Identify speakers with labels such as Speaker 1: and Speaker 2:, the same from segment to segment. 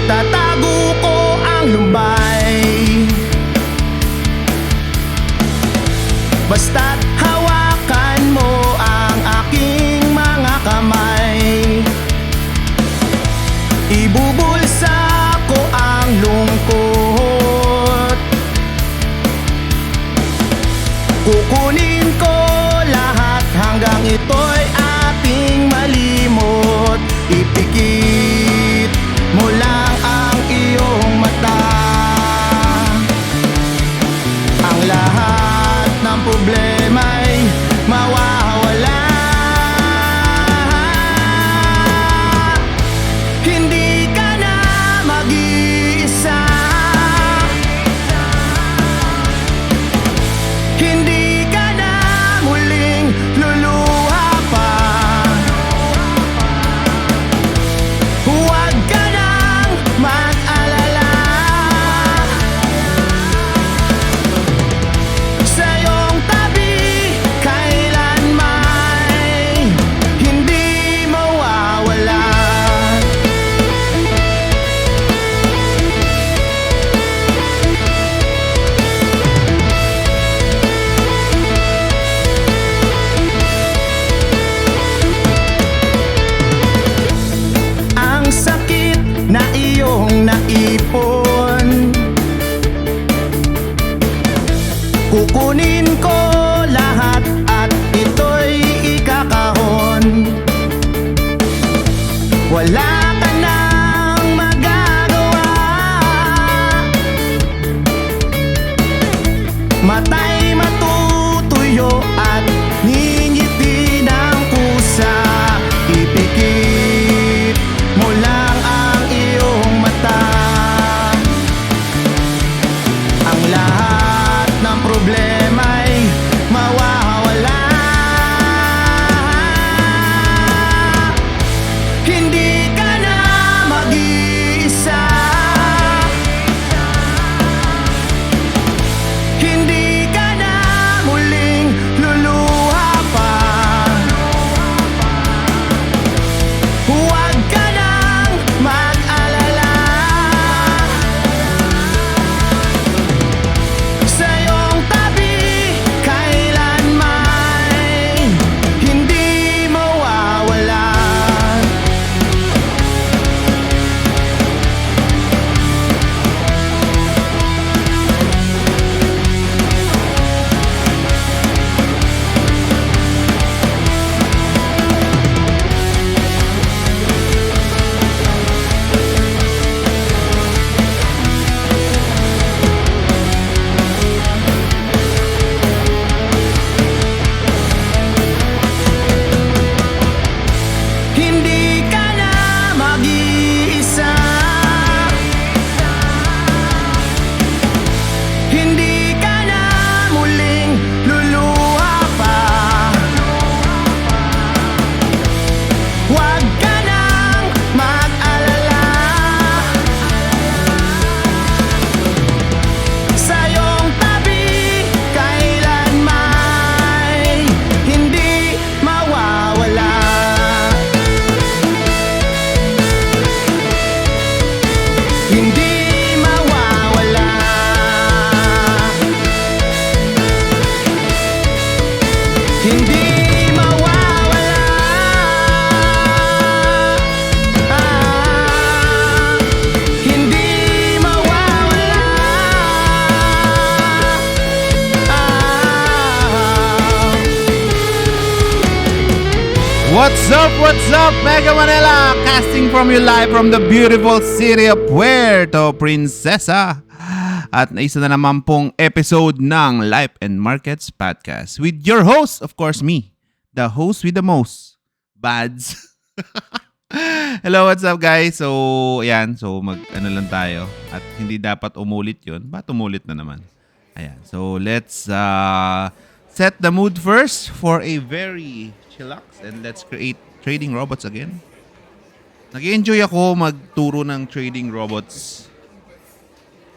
Speaker 1: Itatago ko ang lumbay, basta't hawakan mo ang aking mga kamay. Ibubulsa ko ang lungkot, kukunin ko lahat hanggang ito'y ating malimot. Ipikit mo lang ang iyong mata, ang lahat ng problema'y mawawala. Hindi ka na mag-iisa, hindi ka na muling luluha pa. Huwag ka nang mag-alala, sa iyong tabi kailanman hindi mawawala. Ang sakit na iyong naipon, kukunin ko lahat at ito'y ikakahon. Wala ka nang magagawa, mata'y matutuyo at ngingiti ng kusa. Ipikit mo lang ang iyong mata, ang lahat ng problema'y mawawala. Hindi ka na mag-iisa, hindi ka na muling luluha pa. Huwag ka nang mag-alala, sa iyong tabi kailanman hindi mawawala. Hindi ka na mag-iisa, hindi ka na muling luluha pa. Huwag ka nang mag-alala, sa iyong tabi kailanman hindi mawawala. Hindi mawawala, hindi mawawala, hindi mawawala.
Speaker 2: What's up, Mega Manila? Casting from you live from the beautiful city of Puerto Princesa. At isa na naman pong episode ng Life and Markets Podcast with your host, of course, me, the host with the most, Bads. Hello, what's up guys? So, ayan. So, mag-ano lang tayo. At hindi dapat umulit yun. Ba't umulit na naman? Ayan. So, let's set the mood first for a very chillax and let's create trading robots again. Nag-enjoy ako magturo ng trading robots.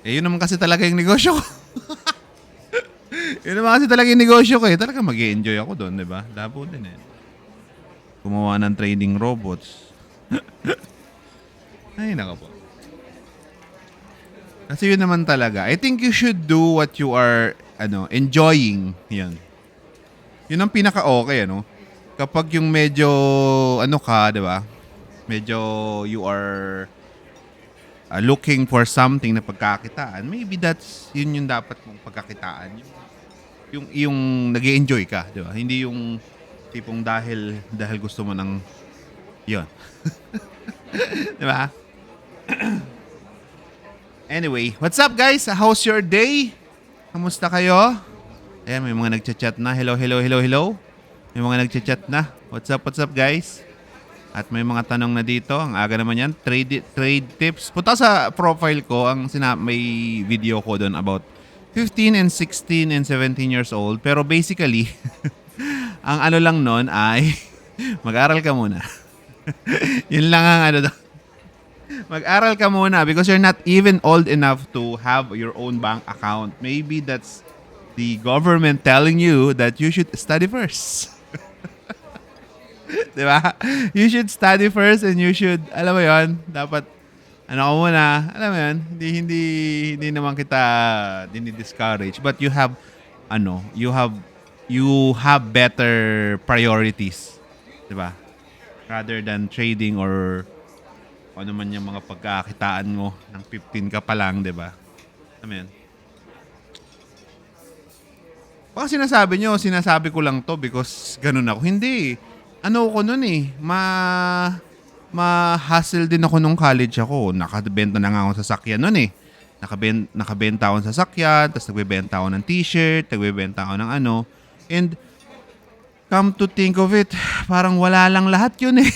Speaker 2: Yun naman kasi talaga yung negosyo ko. Yun naman kasi talaga yung negosyo ko eh. Talaga mag-enjoy ako doon, di ba? Labo din eh. Gumawa ng trading robots. Ay, naka po. Kasi yun naman talaga. I think you should do what you are enjoying. Yan. Yun ang pinaka-okay, ano? Kapag yung medyo, ka, di ba? Medyo you are looking for something na pagkakitaan, maybe yun yung dapat mong pagkakitaan. Yung nag-enjoy ka, di ba? Hindi yung tipong dahil gusto mo ng yun. Di ba? Anyway, what's up guys? How's your day? Kamusta kayo? Ayan, may mga nagchat-chat na. Hello. May mga nagchat-chat na. What's up guys? At may mga tanong na dito. Ang aga naman yan. Trade tips. Punta sa profile ko. May video ko doon about 15 and 16 and 17 years old. Pero basically, ang ano lang nun ay mag-aral ka muna. Yun lang ang doon. Mag-aral ka muna because you're not even old enough to have your own bank account. Maybe that's the government telling you that you should study first. Diba? You should study first and you should, alam mo yon, dapat, ka muna, alam mo yon, hindi naman kita discourage, but you have better priorities. Diba? Rather than trading or ano man yung mga pagkakitaan mo ng 15 ka pa lang, di ba? Amen. Baka sinasabi ko lang to because ganun ako. Hindi. Ano ko nun eh. Ma-hustle din ako nung college ako. Nakabenta na nga ako sa sasakyan nun eh. Nakabenta ako sa sasakyan, tapos nagbebenta ako ng t-shirt, nagbebenta ako ng ano. And come to think of it, parang wala lang lahat yun eh.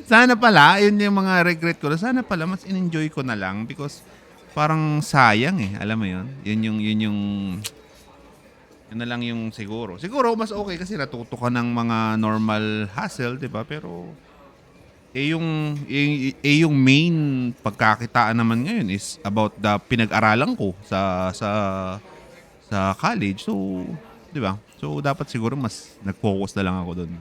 Speaker 2: Sana pala, yun yung mga regret ko. Sana pala, mas in-enjoy ko na lang because parang sayang eh. Alam mo yun? Yun na lang yung siguro. Siguro, mas okay kasi natuto ka ng mga normal hustle, di ba? Pero, yung main pagkakitaan naman ngayon is about the pinag-aralan ko sa college. So, di ba? So, dapat siguro mas nag-focus na lang ako doon.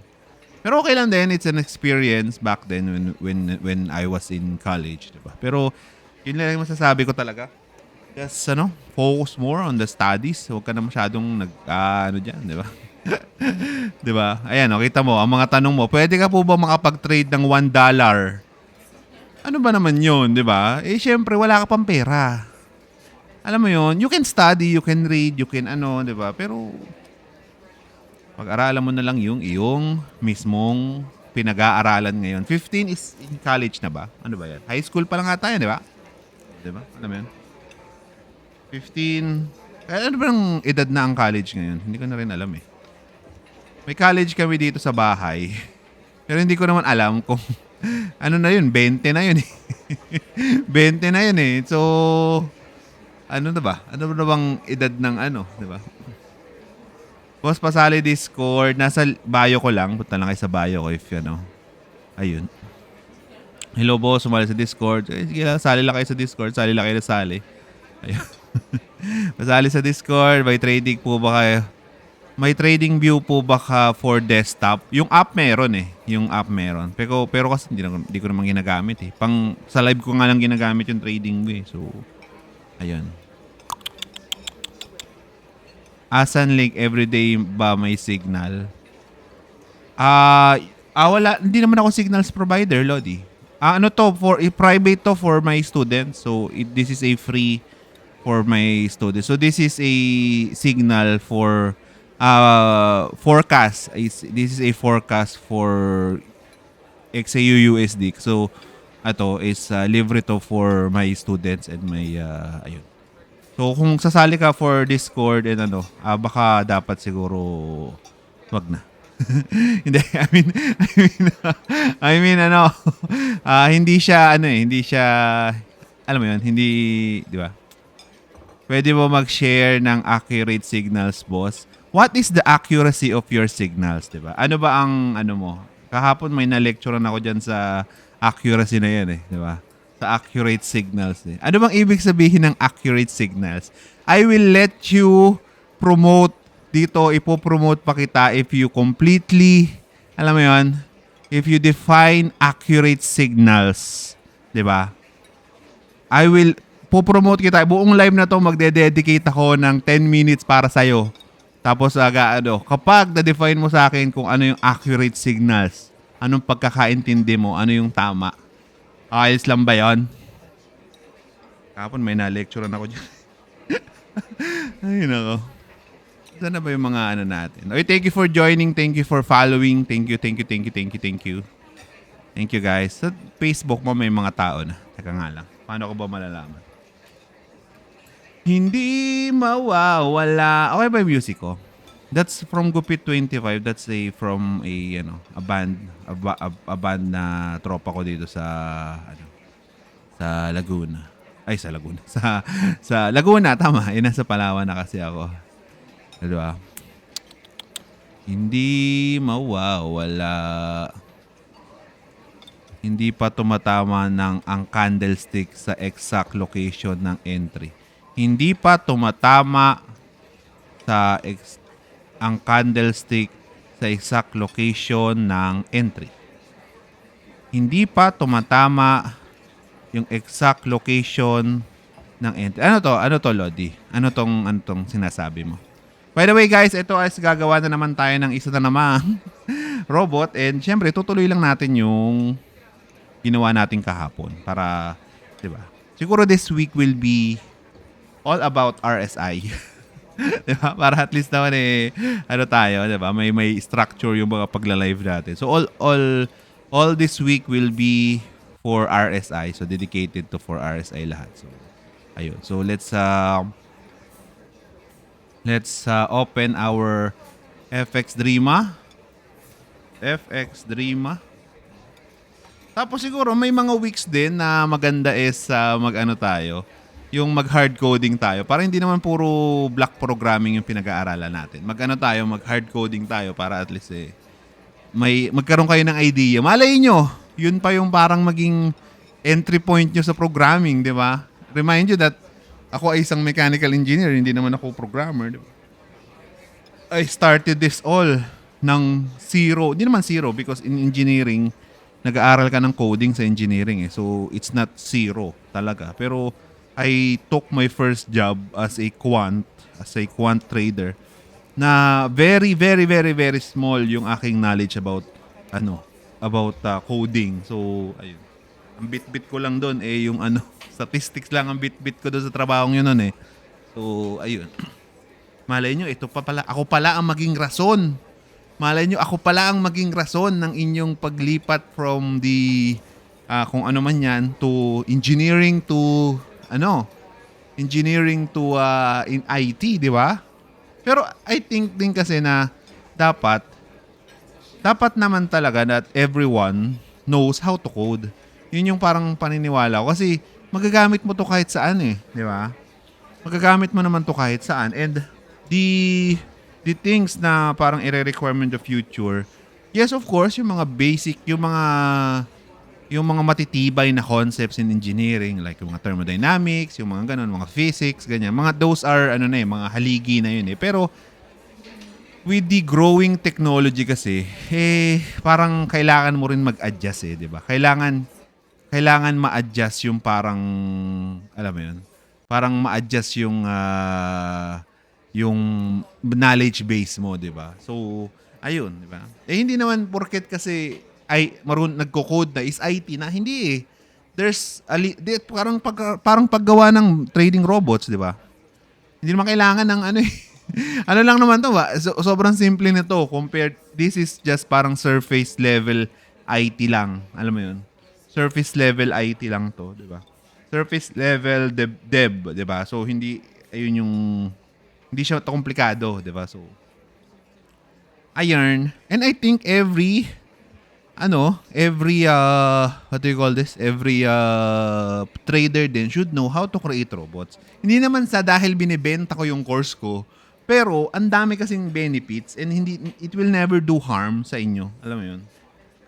Speaker 2: Pero okay lang din, it's an experience back then when I was in college, 'di ba? Pero yun lang yung masasabi ko talaga. Just focus more on the studies. Huwag ka na masyadong diyan, 'di ba? 'Di ba? Ayan, kita mo, ang mga tanong mo, pwede ka po ba makapag-trade ng $1? Ano ba naman 'yun, 'di ba? Syempre wala ka pang pera. Alam mo 'yun, you can study, you can read, you can 'di ba? Pero pag-aralan mo na lang yung iyong mismong pinag-aaralan ngayon. 15 is in college na ba? Ano ba yan? High school pa lang ata yan, di ba? Di ba? Alam mo yan? 15. Ano ba ang edad na ang college ngayon? Hindi ko na rin alam eh. May college kami dito sa bahay. Pero hindi ko naman alam kung ano na yun. 20 na yun eh. 20 na yun eh. So, ano na ba? Ano na bang edad ng di ba? Boss, pasali Discord. Nasa bio ko lang. Punta lang kayo sa bio ko if Ayun. Hello boss, sumali sa Discord. Sige lang, sali lang kayo sa Discord. Sali lang kayo na sali. Ayun. Pasali sa Discord. May trading po ba kayo? May trading view po ba ka for desktop? Yung app meron eh. Yung app meron. Pero kasi hindi ko naman ginagamit eh. Sa live ko nga lang ginagamit yung trading view eh. So, ayun. Asan link everyday ba may signal? Wala. Hindi naman ako signals provider, Lodi. Private to for my students. So, this is a free for my students. So, this is a signal for forecast. This is a forecast for XAU USD. So, ito is libre to for my students and my, ayun. So, kung sasali ka for Discord and baka dapat siguro wag na. Hindi, hindi siya, alam mo yun, hindi, di ba? Pwede mo mag-share ng accurate signals, boss. What is the accuracy of your signals, di ba? Ano ba ang, mo? Kahapon may na-lecturean ako dyan sa accuracy na yan di ba? Sa accurate signals. Ano bang ibig sabihin ng accurate signals? I will let you promote dito. Ipopromote pa kita if you completely, alam mo yun, if you define accurate signals. Diba? I will po-promote kita. Buong live na to, magde-dedicate ako ng 10 minutes para sa'yo. Tapos, kapag na-define mo sa akin kung ano yung accurate signals, anong pagkakaintindi mo, ano yung tama. Ayos lang ba yun? Kapon, may na-lecturean ako dyan. Ay, nako. Saan na ba yung mga ano natin? Okay, thank you for joining. Thank you for following. Thank you. Thank you, guys. Sa Facebook mo may mga tao na. Teka nga lang. Paano ko ba malalaman? Hindi mawawala. Okay ba yung music ko? That's from Gupit 25. That's from a band na tropa ko dito sa sa Laguna. Ay, sa Laguna. Sa Laguna, tama. Nasa Palawan na kasi ako. Diba? Hindi mawawala. Hindi pa tumatama ang candlestick sa exact location ng entry. Hindi pa tumatama ang candlestick sa exact location ng entry. Hindi pa tumatama yung exact location ng entry. Ano to, Lodi? Ano tong sinasabi mo? By the way, guys, ito ay gagawa na naman tayo ng isa na namang robot. And syempre, tutuloy lang natin yung ginawa natin kahapon. Para, di ba? Siguro this week will be all about RSI. Di ba? Para at least naman tayo, di ba? May structure yung mga pagla-live natin. So, all this week will be for RSI. So, dedicated to for RSI lahat. So, ayun. So, let's open our FX Dreama. Tapos siguro may mga weeks din na maganda is mag-ano tayo, yung mag-hard coding tayo. Para hindi naman puro block programming yung pinag-aaralan natin. Mag-hard coding tayo para at least magkaroon kayo ng idea. Malay nyo, yun pa yung parang maging entry point nyo sa programming, di ba? Remind you that ako ay isang mechanical engineer, hindi naman ako programmer. Diba? I started this all ng zero. Hindi naman zero because in engineering, nag-aaral ka ng coding sa engineering eh. So, it's not zero talaga. Pero, I took my first job as a quant trader na very, very, very, very small yung aking knowledge about coding. So, ayun. Ang bit-bit ko lang doon yung statistics lang ang bit-bit ko doon sa trabahong yun noon eh. So, ayun. Malay nyo, ako pala ang maging rason. Malay nyo, ako pala ang maging rason ng inyong paglipat from the, kung ano man yan, to engineering to, in IT, di ba? Pero I think din kasi na dapat naman talaga that everyone knows how to code. Yun yung parang paniniwala ko. Kasi magagamit mo to kahit saan eh. Di ba? Magagamit mo naman to kahit saan. And the things na parang i-requirement the future, yes, of course, yung mga basic, yung mga matitibay na concepts in engineering, like yung mga thermodynamics, yung mga ganun, mga physics, ganyan. Those are, mga haligi na yun eh. Pero, with the growing technology kasi, parang kailangan mo rin mag-adjust eh, di ba? Kailangan ma-adjust yung parang, alam mo yun, parang ma-adjust yung knowledge base mo, di ba? So, ayun, di ba? Hindi naman porket kasi nagko-code na is IT na, hindi eh. There's parang paggawa ng trading robots, di ba? Hindi naman kailangan ng ano lang naman to ba? Sobrang simple nito compared, this is just parang surface level IT lang, alam mo yun? Surface level IT lang to, di ba? Surface level dev, di ba? So hindi siya komplikado, di ba? So ayun. And I think every trader din should know how to create robots. Hindi naman dahil binibenta ko yung course ko, pero ang dami kasing benefits and it will never do harm sa inyo. Alam mo yun?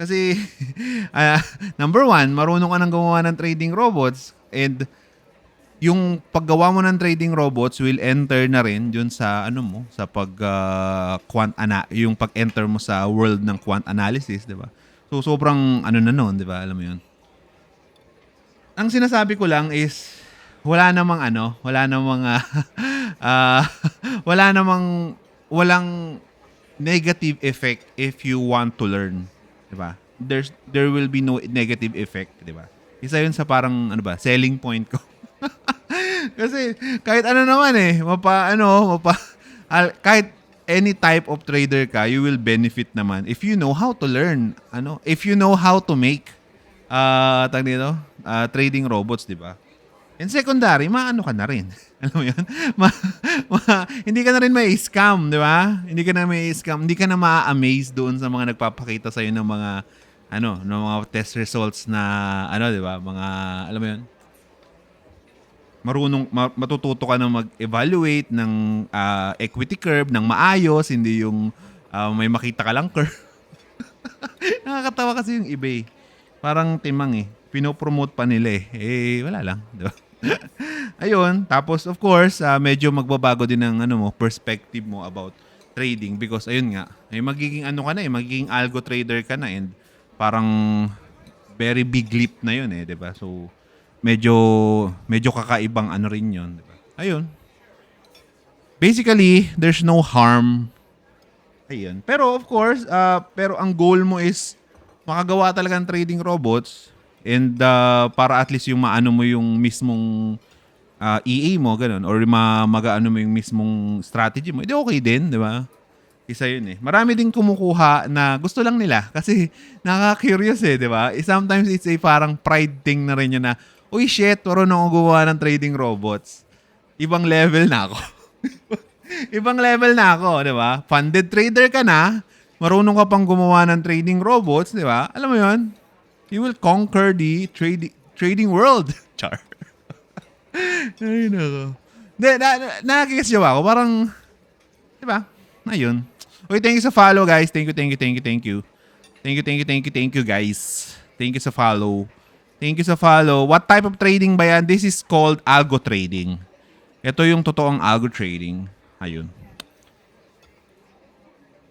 Speaker 2: Kasi, number one, marunong ka nang gumawa ng trading robots and yung paggawa mo ng trading robots will enter na rin dun sa sa yung pag-enter mo sa world ng quant analysis, 'di ba? So sobrang na noon, 'di ba? Alam mo 'yun. Ang sinasabi ko lang is wala namang wala namang ah, wala namang walang negative effect if you want to learn, 'di ba? There will be no negative effect, 'di ba? Isa 'yun sa parang selling point ko. Kasi kahit ano naman kahit any type of trader ka, you will benefit naman if you know how to learn, if you know how to make trading robots, 'di ba? And secondary, maano ka na rin. Alam mo 'yun? Hindi ka na rin may scam, 'di ba? Hindi ka na may scam, hindi ka na ma-amaze doon sa mga nagpapakita sa ng mga ng mga test results na 'di ba? Mga alam mo 'yun? Matututo ka na mag-evaluate ng equity curve ng maayos, hindi yung may makita ka lang curve. Nakakatawa kasi yung eBay. Parang timang pinopromote pa nila wala lang, di ba? Ayun, tapos of course, medyo magbabago din ng perspective mo about trading because ayun nga, magiging magiging algo trader ka na and parang very big leap na yun di ba? So medyo kakaibang rin yun, di ba? Ayun. Basically, there's no harm. Ayun. Pero of course, pero ang goal mo is makagawa talaga ng trading robots and para at least yung maano mo yung mismong EA mo, ganun, or magaano mo yung mismong strategy mo, edi okay din, di ba? Isa yun Marami ding kumukuha na gusto lang nila kasi nakaka-curious di ba? Sometimes it's a parang pride thing na rin yun na, uy shit, marunong ako gumawa ng trading robots. Ibang level na ako. Ibang level na ako, di ba? Funded trader ka na, marunong ka pang gumawa ng trading robots, di ba? Alam mo yun? You will conquer the trading world. Char. Ay, nako. Nakakikis nyo ba ako? Parang, di ba? Ayun. Uy, thank you sa follow, guys. Thank you. Thank you, guys. Thank you sa follow. What type of trading ba yan? This is called algo trading. Ito yung totoong algo trading. Ayun.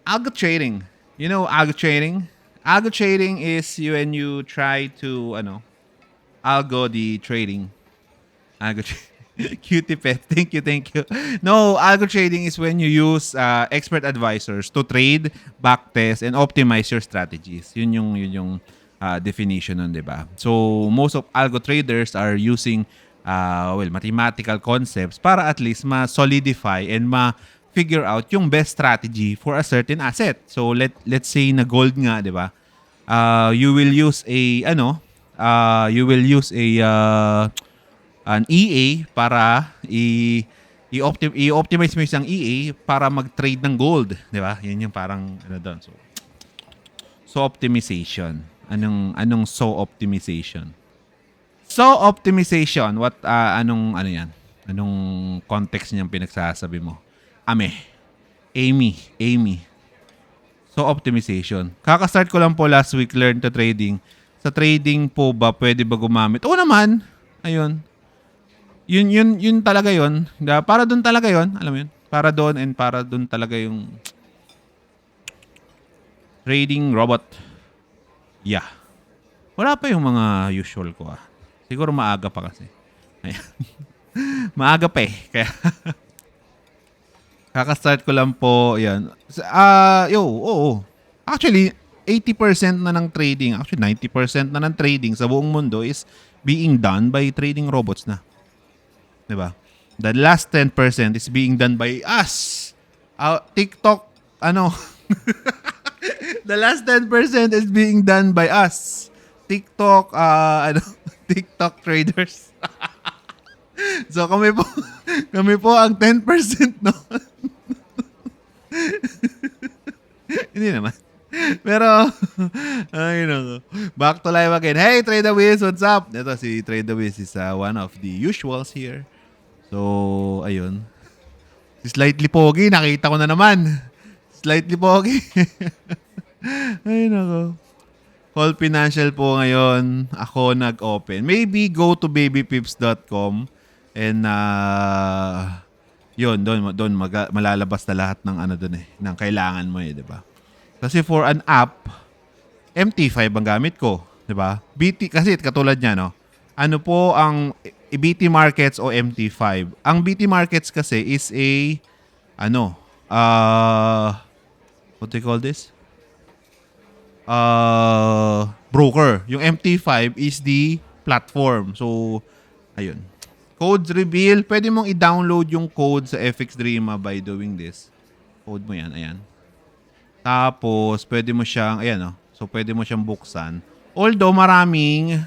Speaker 2: Algo trading. You know algo trading? Algo trading is when you try to, algo the trading. Algo trading. Cutie pet. Thank you. No, algo trading is when you use expert advisors to trade, backtest, and optimize your strategies. Yun yung definition nun, di ba? So, most of algo traders are using mathematical concepts para at least ma-solidify and ma-figure out yung best strategy for a certain asset. So, let's say na gold nga, di ba? You will use an EA para i-optimize mo isang EA para mag-trade ng gold, di ba? Yun yung parang doon. So optimization. Anong optimization? So optimization, what anong yan? Anong context niyang pinagsasabi mo? Amy. So optimization. Kaka-start ko lang po last week learn to trading. Sa trading po ba pwede ba gumamit? Oo naman. Ayun. Yun talaga yun. Para doon talaga yun. Alam mo yun? Para doon and para doon talaga yung trading robot. Yeah. Wala pa yung mga usual ko Siguro maaga pa kasi. Ayan. Maaga pa Kaya kaka-start ko lang po. Yan. Oo. Actually, 80% na ng trading, actually 90% na ng trading sa buong mundo is being done by trading robots na. Diba? The last 10% is being done by us. TikTok, the last 10% is being done by us. TikTok, TikTok traders. So kami po ang 10%, no? Hindi naman. Pero, back to live again. Hey, Tradeawiz, what's up? Ito si Tradeawiz is one of the usuals here. So, ayun. Slightly pogi, nakita ko na naman. Slightly pogi. Ay, nako. Whole Financial po ngayon. Ako nag-open. Maybe go to babypips.com and yun, doon malalabas na lahat ng ng kailangan mo di ba? Kasi for an app, MT5 ang gamit ko, di ba? BT kasi katulad niya, no? Ano po ang BT Markets o MT5. Ang BT Markets kasi is a what do you call this? Broker. Yung MT5 is the platform. So, ayun. Codes reveal. Pwede mong i-download yung code sa FX Dreama by doing this. Code mo yan. Ayan. Tapos, pwede mo siyang, ayan o. So, pwede mo siyang buksan. Although, madaming,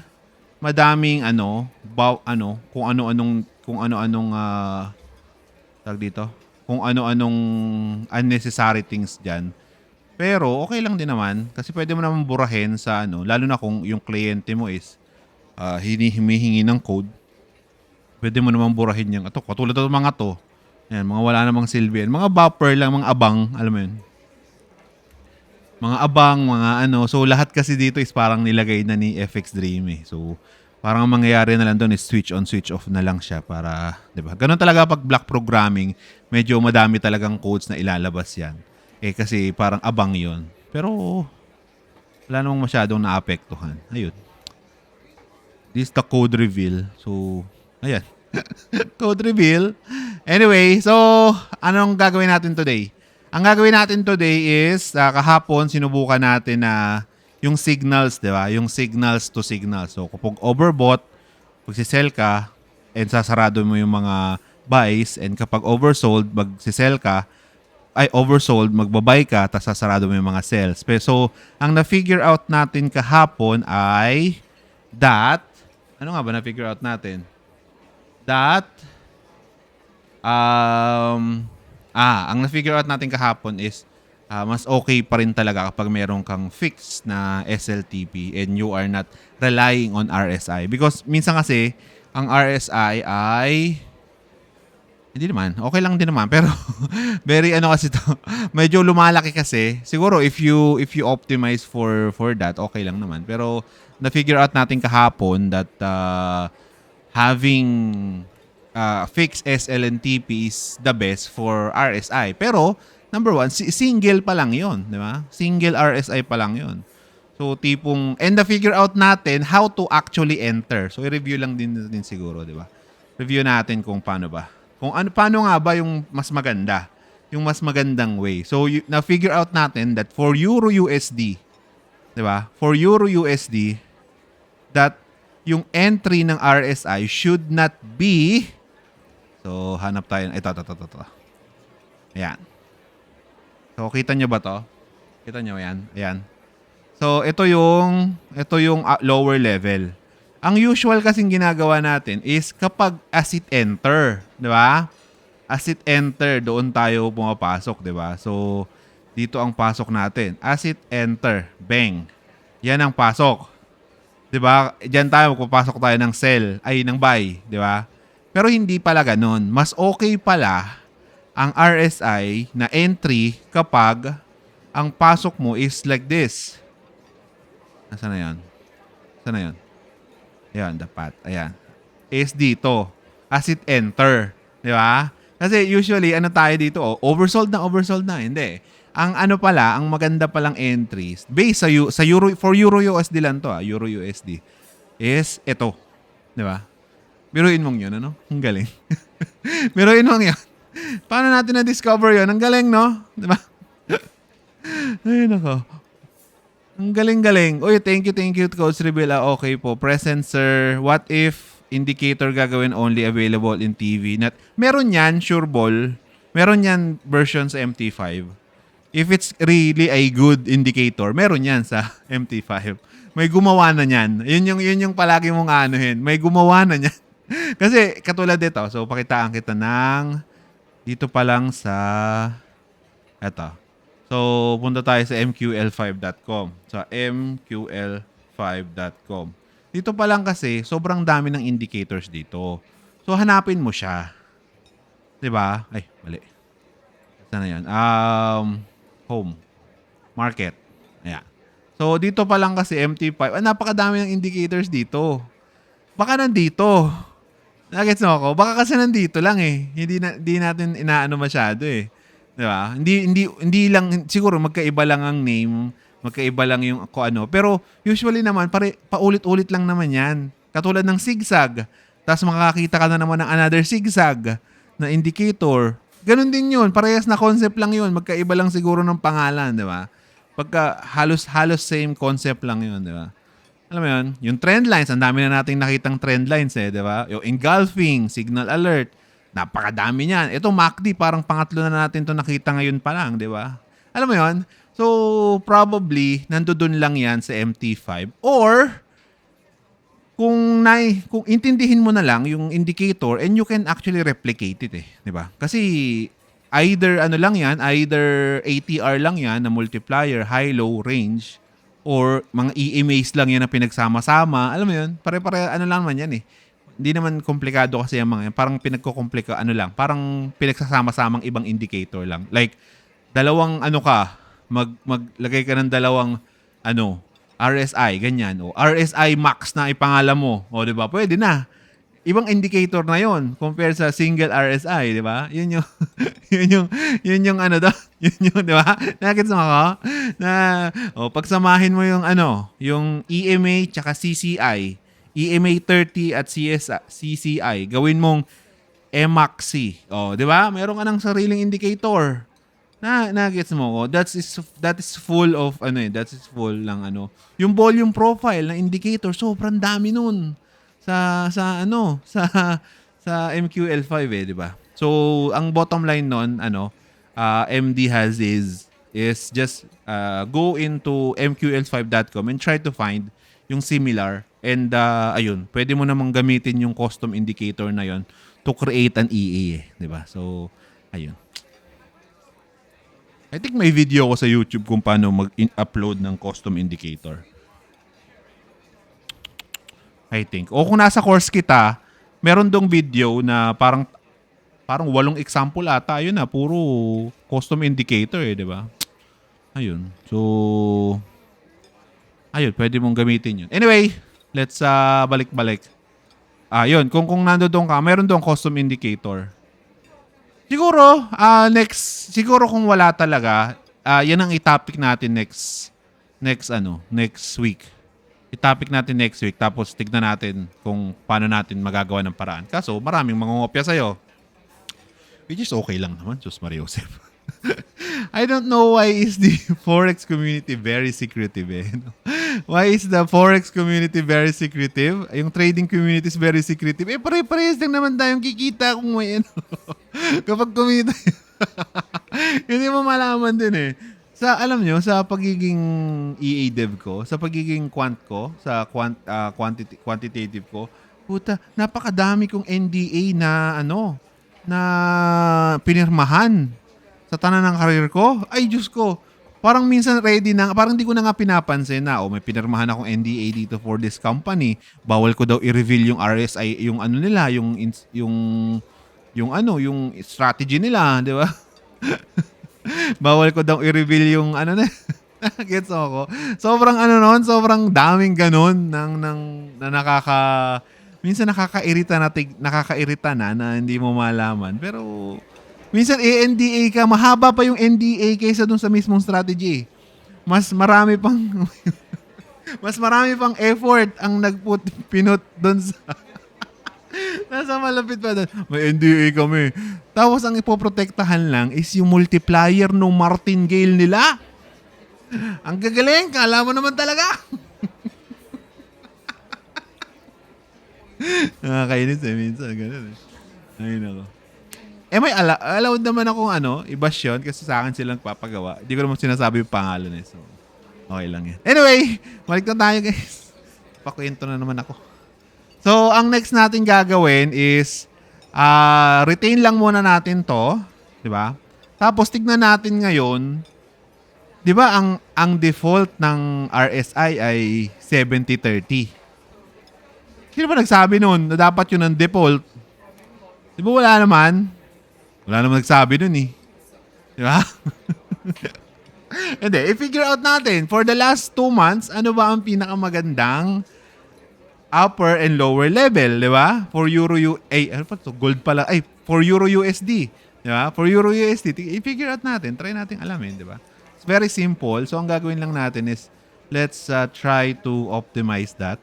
Speaker 2: kung ano-anong, tag dito, kung ano-anong unnecessary things dyan. Pero, okay lang din naman. Kasi pwede mo naman burahin sa lalo na kung yung kliyente mo is humihingi ng code. Pwede mo naman burahin yung ito. Katulad ng mga to. Yan, mga wala namang silbi. Mga buffer lang, mga abang. Alam mo yun. Mga abang, mga So, lahat kasi dito is parang nilagay na ni FX Dream eh. So, parang ang mangyayari na lang doon is switch on, switch off na lang siya para, di ba? Ganun talaga pag block programming, medyo madami talagang codes na ilalabas yan. Kasi parang abang yon. Pero, wala namang masyadong naapektuhan. Ayun. This is the code reveal. So, ayan. Code reveal. Anyway, so, anong gagawin natin today? Ang gagawin natin today is, kahapon, sinubukan natin na yung signals, di ba? Yung signals to signals. So, kapag overbought, magsisell ka, and sasarado mo yung mga buys, and kapag oversold, magsisell ka, oversold, magbabuy ka, tapos sasarado mo yung mga sells. So, ang na-figure out natin kahapon ay that, ano nga ba na-figure out natin? That, ang na-figure out natin kahapon is mas okay pa rin talaga kapag meron kang fixed na SLTP and you are not relying on RSI. Because minsan kasi, ang RSI ay hindi naman, okay lang din naman. Pero very kasi to, medyo lumalaki kasi. Siguro if you optimize for that, okay lang naman. Pero na-figure out natin kahapon that having fixed SLNTP is the best for RSI. Pero, number one, single pa lang yun. Di ba? Single RSI pa lang yun. So, tipong, and na-figure out natin how to actually enter. So, i-review lang din siguro, di ba? Review natin kung paano ba. Paano nga ba yung mas maganda? Yung mas magandang way. So, na-figure out natin that for Euro USD, di ba? For Euro USD, that yung entry ng RSI should not be. So, hanap tayo. Ito. Ayan. So, kita nyo ba to? Kita nyo yan? Ayan. So, ito yung lower level. Ang usual kasing ginagawa natin is kapag as it enter, di ba? As it enter, doon tayo pumapasok, di ba? So, dito ang pasok natin. As it enter, bang. Yan ang pasok. Di ba? Diyan tayo, magpapasok tayo ng sell, ng buy, di ba? Pero hindi pala ganun. Mas okay pala ang RSI na entry kapag ang pasok mo is like this. Nasaan na yan? Saan na yan? Ayan, dapat. Ayan. Is dito. As it enter. Di ba? Kasi usually, tayo dito? Oversold na. Hindi. Ang pala, ang maganda palang entries, based sa Euro, for Euro USD lang to, Euro USD, is ito. Di ba? Biruin mong yun, Ang galing. Biruin mong yun. Paano natin na-discover yun? Ang galing, no? Di ba? Ay, nako. Ang galing-galing. Uy, thank you, Coach Revilla. Okay po. Present, sir. What if indicator gagawin only available in TV? Meron yan, sure ball. Meron yan version sa MT5. If it's really a good indicator, meron yan sa MT5. May gumawa na niyan. Yun yung palagi mong anuhin. May gumawa na niyan. Kasi katulad dito, so pakitaan kita ng dito pa lang sa eto. So punta tayo sa mql5.com. Sa mql5.com. Dito pa lang kasi sobrang dami ng indicators dito. So hanapin mo siya. 'Di ba? Ay, mali. Saan na 'yan? Home. Market. Ayan. So dito pa lang kasi MT5. Napakadami ng indicators dito. Baka nandito. Nagets mo ako? Baka kasi nandito lang eh. Hindi natin inaano masyado eh. 'Di ba? Hindi lang siguro magkaiba lang ang name, magkaiba lang yung Pero usually naman paulit-ulit lang naman 'yan. Katulad ng zigzag. Tapos makakita ka na naman ng another zigzag na indicator. Ganun din yun. Parehas na concept lang yun. Magkaiba lang siguro ng pangalan, di ba? Pagka halos same concept lang yun, di ba? Alam mo yun? Yung trend lines, ang dami na nating nakitang trend lines di ba? Yung engulfing, signal alert, napakadami niyan. Ito, MACD, parang pangatlo na natin to nakita ngayon pa lang, di ba? Alam mo yun? So, probably, nandoon lang yan sa MT5. Or, kung intindihin mo na lang yung indicator and you can actually replicate it di ba? Kasi either either ATR lang yan na multiplier, high, low, range, or mga EMAs lang yan na pinagsama-sama. Alam mo yun? Pare-pare, lang man yan Hindi naman komplikado kasi yung mga yan. Parang pinagkukomplika, parang pinagsasama-samang ibang indicator lang. Like, dalawang maglagay ka ng dalawang RSI, ganyan. O RSI max na ipangalan mo. O, di ba? Pwede na. Ibang indicator na yon compared sa single RSI, di ba? Yun yung, yun yung yun yung, di ba? Nakakits mo ako? Pagsamahin mo yung yung EMA tsaka CCI, EMA 30 at CCI, gawin mong EMAXI. O, di ba? Meron ka ng sariling indicator. Gets mo ko? That is full of that is full lang yung volume profile ng indicator, sobrang dami nun sa MQL5 di ba? So ang bottom line nun MD has is just go into mql5.com and try to find yung similar and ayun, pwede mo namang gamitin yung custom indicator na yon to create an EA di ba? So ayun. I think may video ko sa YouTube kung paano mag-upload ng custom indicator. I think. O kung nasa course kita, meron dong video na parang 8 example ata. Ayun puro custom indicator di ba? Ayun. So, pwede mong gamitin yun. Anyway, let's balik-balik. Yun. Kung nandoon ka, meron dong custom indicator. Siguro, siguro kung wala talaga, yan ang i-topic natin next week. I-topic natin next week, tapos tignan natin kung paano natin magagawa ng paraan. Kaso, maraming mangungopya sa'yo. Which is okay lang naman, Diyos Maria Joseph. I don't know why is the Forex community very secretive Why is the Forex community very secretive? Yung trading community is very secretive. Pare-parehas lang naman tayong kikita kung may kapag kumita. Hindi mo malaman din alam nyo, sa pagiging EA dev ko, sa pagiging quant ko, sa quantitative ko, puta, napakadami kong NDA na na pinirmahan sa tanan ng karir ko. Ay, Diyos ko. Parang minsan ready na, parang hindi ko na nga pinapansin na, may pinirmahan akong NDA dito for this company. Bawal ko daw i-reveal yung RSI, yung nila, yung strategy nila, di ba? Bawal ko daw i-reveal yung na. Gets mo ako? Sobrang sobrang daming ganun na minsan nakakairita na hindi mo malaman. Pero minsan NDA ka, mahaba pa yung NDA kaysa dun sa mismong strategy. Mas marami pang effort ang pinut dun sa nasa malapit pa doon. May NDA kami. Tapos ang ipoprotektahan lang is yung multiplier ng martingale nila. Ang gagaling. Kala mo naman talaga. Nakakainis minsan. Ganun Ay, nako. May allowed naman akong i-bash yun kasi sa akin silang papagawa. Hindi ko naman sinasabi yung pangalan So, okay lang yan. Anyway, balik na tayo guys. Pakwento na naman ako. So, ang next natin gagawin is retain lang muna natin to, 'di ba? Tapos tignan natin ngayon, 'di ba ang default ng RSI ay 70-30. Sino ba nagsabi noon na dapat 'yun ang default? 'Di ba wala naman nagsabi noon 'Di ba? Hindi, i-figure out natin for the last 2 months, ano ba ang pinakamagandang upper and lower level, di ba? For gold pala. For Euro USD. Di ba? For Euro USD, i-figure out natin. Try natin alamin, di ba? It's very simple. So, ang gagawin lang natin is, let's try to optimize that.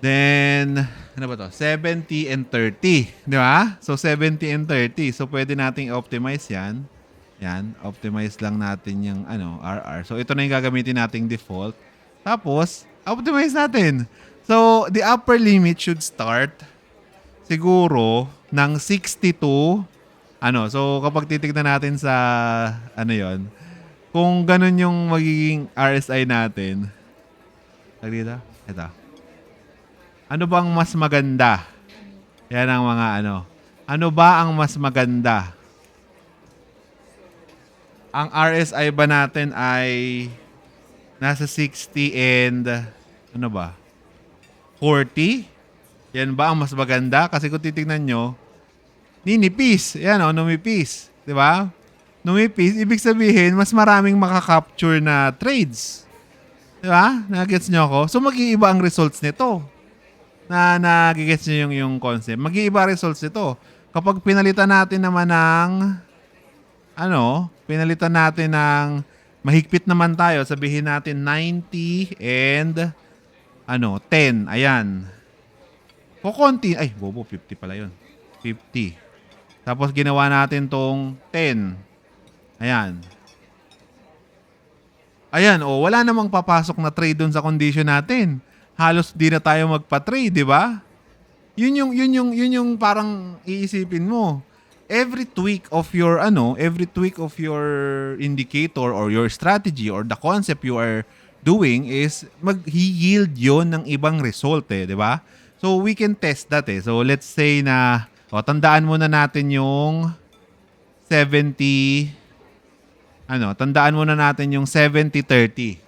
Speaker 2: Then, ano ba to? 70 and 30. Di ba? So, 70 and 30. So, pwede nating optimize yan. Yan. Optimize lang natin yung RR. So, ito na yung gagamitin nating default. Tapos, optimize natin. So, the upper limit should start siguro ng 62. So, kapag titignan natin sa, yon, kung ganun yung magiging RSI natin. Dito? Ito. Ano bang mas maganda? Yan ang mga Ano ba ang mas maganda? Ang RSI ba natin ay nasa 60 and 40? Yan ba ang mas maganda? Kasi kung titignan nyo, ninipis. Yan numipis. Di ba? Numipis, ibig sabihin, mas maraming makakapture na trades. Di ba? Nagets nyo ako? So, mag-iiba ang results nito. Nagigets nyo yung concept. Mag-iiba results nito. Kapag pinalitan natin naman ng pinalitan natin ng mahigpit naman tayo, sabihin natin 90 and 10. Ayan. Kukunti. Ay, bobo, 50 pala yun. 50. Tapos ginawa natin tong 10. Ayan. Ayan, wala namang papasok na trade dun sa condition natin. Halos di na tayo magpa-trade, di ba? Yun yung parang iisipin mo. Every tweak of your indicator or your strategy or the concept you are doing is mag-yield yon ng ibang result di ba? So we can test that So let's say na tandaan muna natin yung 70 tandaan muna natin yung 70-30.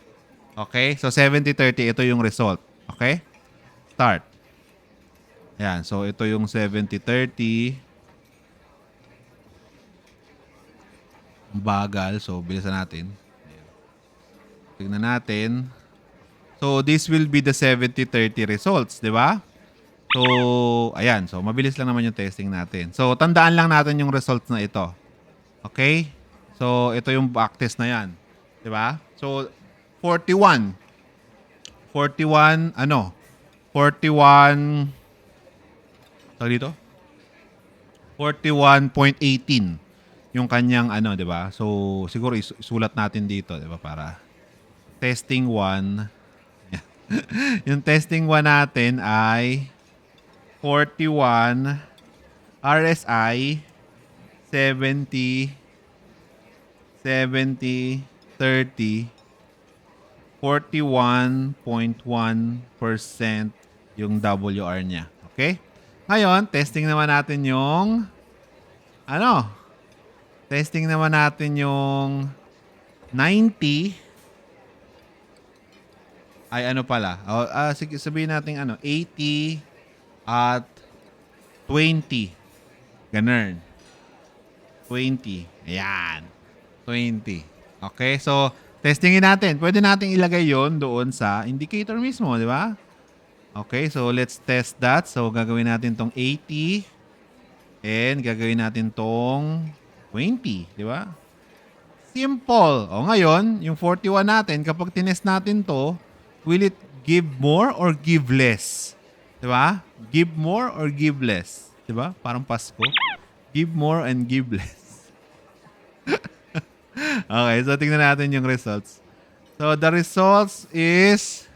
Speaker 2: Okay? So 70-30 ito yung result. Okay? Start. Yan, so ito yung 70-30. Bagal, so bilisan natin. Ayan. Tignan natin. So this will be the 70-30 results, di ba? So, ayan. So, mabilis lang naman yung testing natin. So, tandaan lang natin yung results na ito. Okay? So, ito yung backtest na yan. Di ba? So, 41. 41, 41, tawag dito? 41.18 yung kanyang di ba? So, siguro isulat natin dito, di ba? Para testing 1. Yung testing 1 natin ay 41 RSI 70 30 41.1% yung WR niya. Okay? Ngayon, testing naman natin yung testing naman natin yung 90 ay sige, sabihin natin 80 at 20. Ganun. 20. Ayan. 20. Okay, so testingin natin. Pwede natin ilagay yon doon sa indicator mismo, di ba? Okay, so let's test that. So gagawin natin tong 80 and gagawin natin tong 20, di ba? Simple. Ngayon, yung 41 natin, kapag tinest natin to, will it give more or give less? Di ba? Give more or give less? Di ba? Parang Pasko. Give more and give less. Okay, so tingnan natin yung results. So, the results is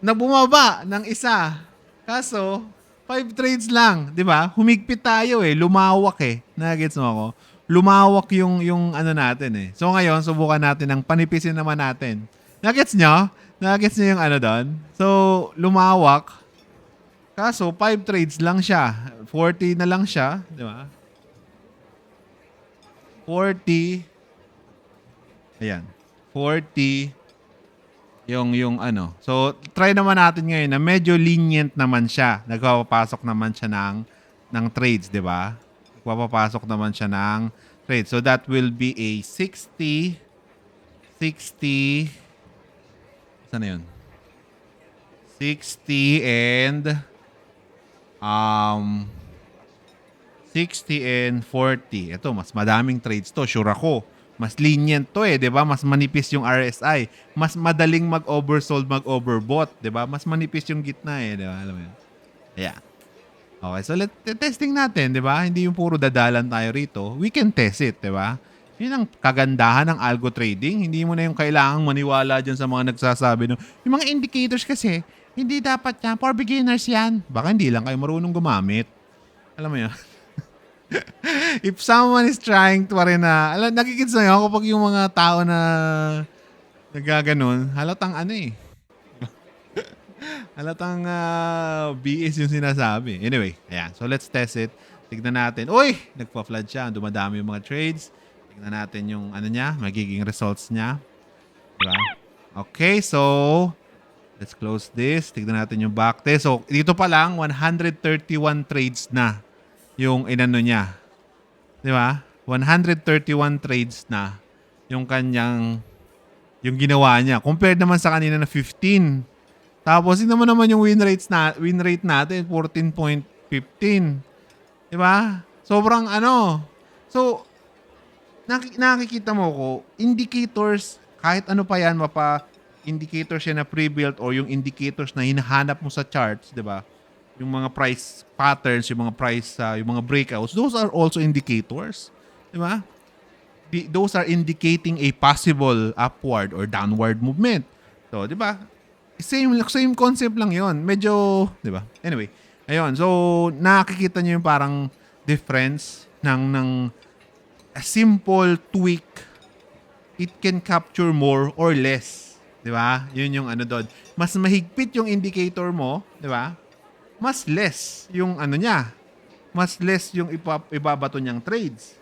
Speaker 2: nabumaba ng isa. Kaso, 5 trades lang. Di ba? Humigpit tayo Lumawak Nagets mo ako? Lumawak yung natin So, ngayon, subukan natin ng panipisin naman natin. Nagets nyo? Nagets nyo yung doon? So, lumawak. Kaso, 5 trades lang siya. 40 na lang siya. Di ba? 40. Ayan. 40. Yung So, try naman natin ngayon na medyo lenient naman siya. Nagpapasok naman siya ng trades, di ba? Nagpapasok naman siya ng trades. So, that will be a 60. Saan na yun? 60 and 60 and 40. Ito, mas madaming trades to. Sure ako. Mas lenient to eh, 'di ba? Mas manipis yung RSI. Mas madaling mag-oversold, mag-overbought, 'di ba? Mas manipis yung gitna eh, 'di ba? Alam mo 'yun. Yeah. Okay, so testing natin, 'di ba? Hindi yung puro dadalan tayo rito. We can test it, 'di ba? 'Yun ang kagandahan ng algo trading. Hindi mo na yung kailangang maniwala diyan sa mga nagsasabi no. Yung mga indicators kasi, hindi dapat yan. For beginners yan. Baka hindi lang kayo marunong gumamit. Alam mo 'yun? If someone is trying to rin na, nakikits na yun kapag yung mga tao na nagaganon, halatang ano eh. Halatang BS yung sinasabi. Anyway, ayan. So let's test it. Tignan natin. Uy! Nagpa-flood siya. Dumadami yung mga trades. Tignan natin yung ano niya, magiging results niya. Diba? Okay, so let's close this. Tignan natin yung backtest. So dito pa lang, 131 trades na yung inano niya. Di ba? 131 trades na yung kanyang, yung ginawa niya. Compared naman sa kanina na 15. Tapos, hindi naman yung win rate natin, 14.15. Di ba? Sobrang ano. So, nakikita mo ko, indicators, kahit ano pa yan, indicators yan na pre-built or yung indicators na hinahanap mo sa charts, di ba? Yung mga price patterns, yung mga price, yung mga breakouts, those are also indicators. Di ba? Those are indicating a possible upward or downward movement. So, di ba? Same concept lang yon. Medyo, di ba? Anyway, ayun. So, nakikita niyo yung parang difference ng a simple tweak. It can capture more or less. Di ba? Yun yung ano doon. Mas mahigpit yung indicator mo, di ba? Mas less yung ano niya. Mas less yung ibabato niyang trades.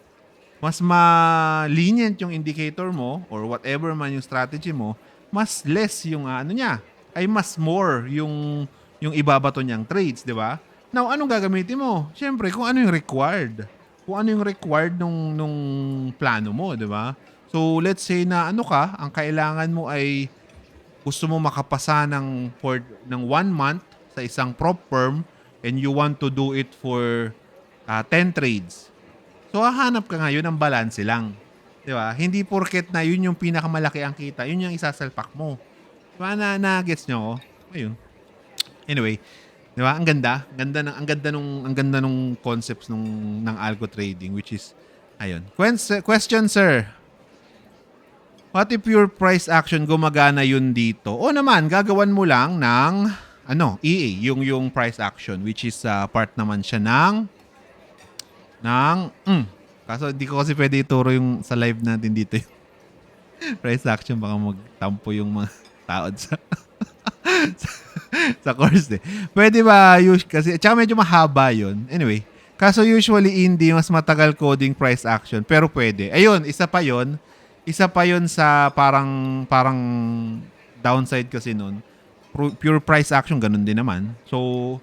Speaker 2: Mas ma-lenient yung indicator mo or whatever man yung strategy mo, mas less yung ano niya. Ay mas more yung ibabato niyang trades, di ba? Now, anong gagamitin mo? Siyempre, kung ano yung required. Kung ano yung required nung plano mo, di ba? So, let's say na ano ka, ang kailangan mo ay gusto mo makapasa ng 1 month sa isang prop firm and you want to do it for 10 trades. So, hahanap ka ngayon ng balance lang. Di ba? Hindi porket na yun yung pinakamalaki ang kita, yun yung isasalpak mo. Di ba? Na-gets nyo ko? Ayun. Anyway, di ba? Ang ganda nung concepts ng algo trading, which is, ayun. Question, sir. What if your price action gumagana yun dito? O naman, gagawan mo lang ng EA, yung price action, which is part naman siya kaso hindi ko kasi pwede ituro yung sa live natin dito yung price action, baka magtampo yung mga tao sa course eh. Pwede ba kasi tsaka medyo mahaba yun. Anyway, kaso usually hindi mas matagal coding price action, pero pwede. Ayun, isa pa yon sa parang downside kasi nun. Pure price action, ganun din naman. So,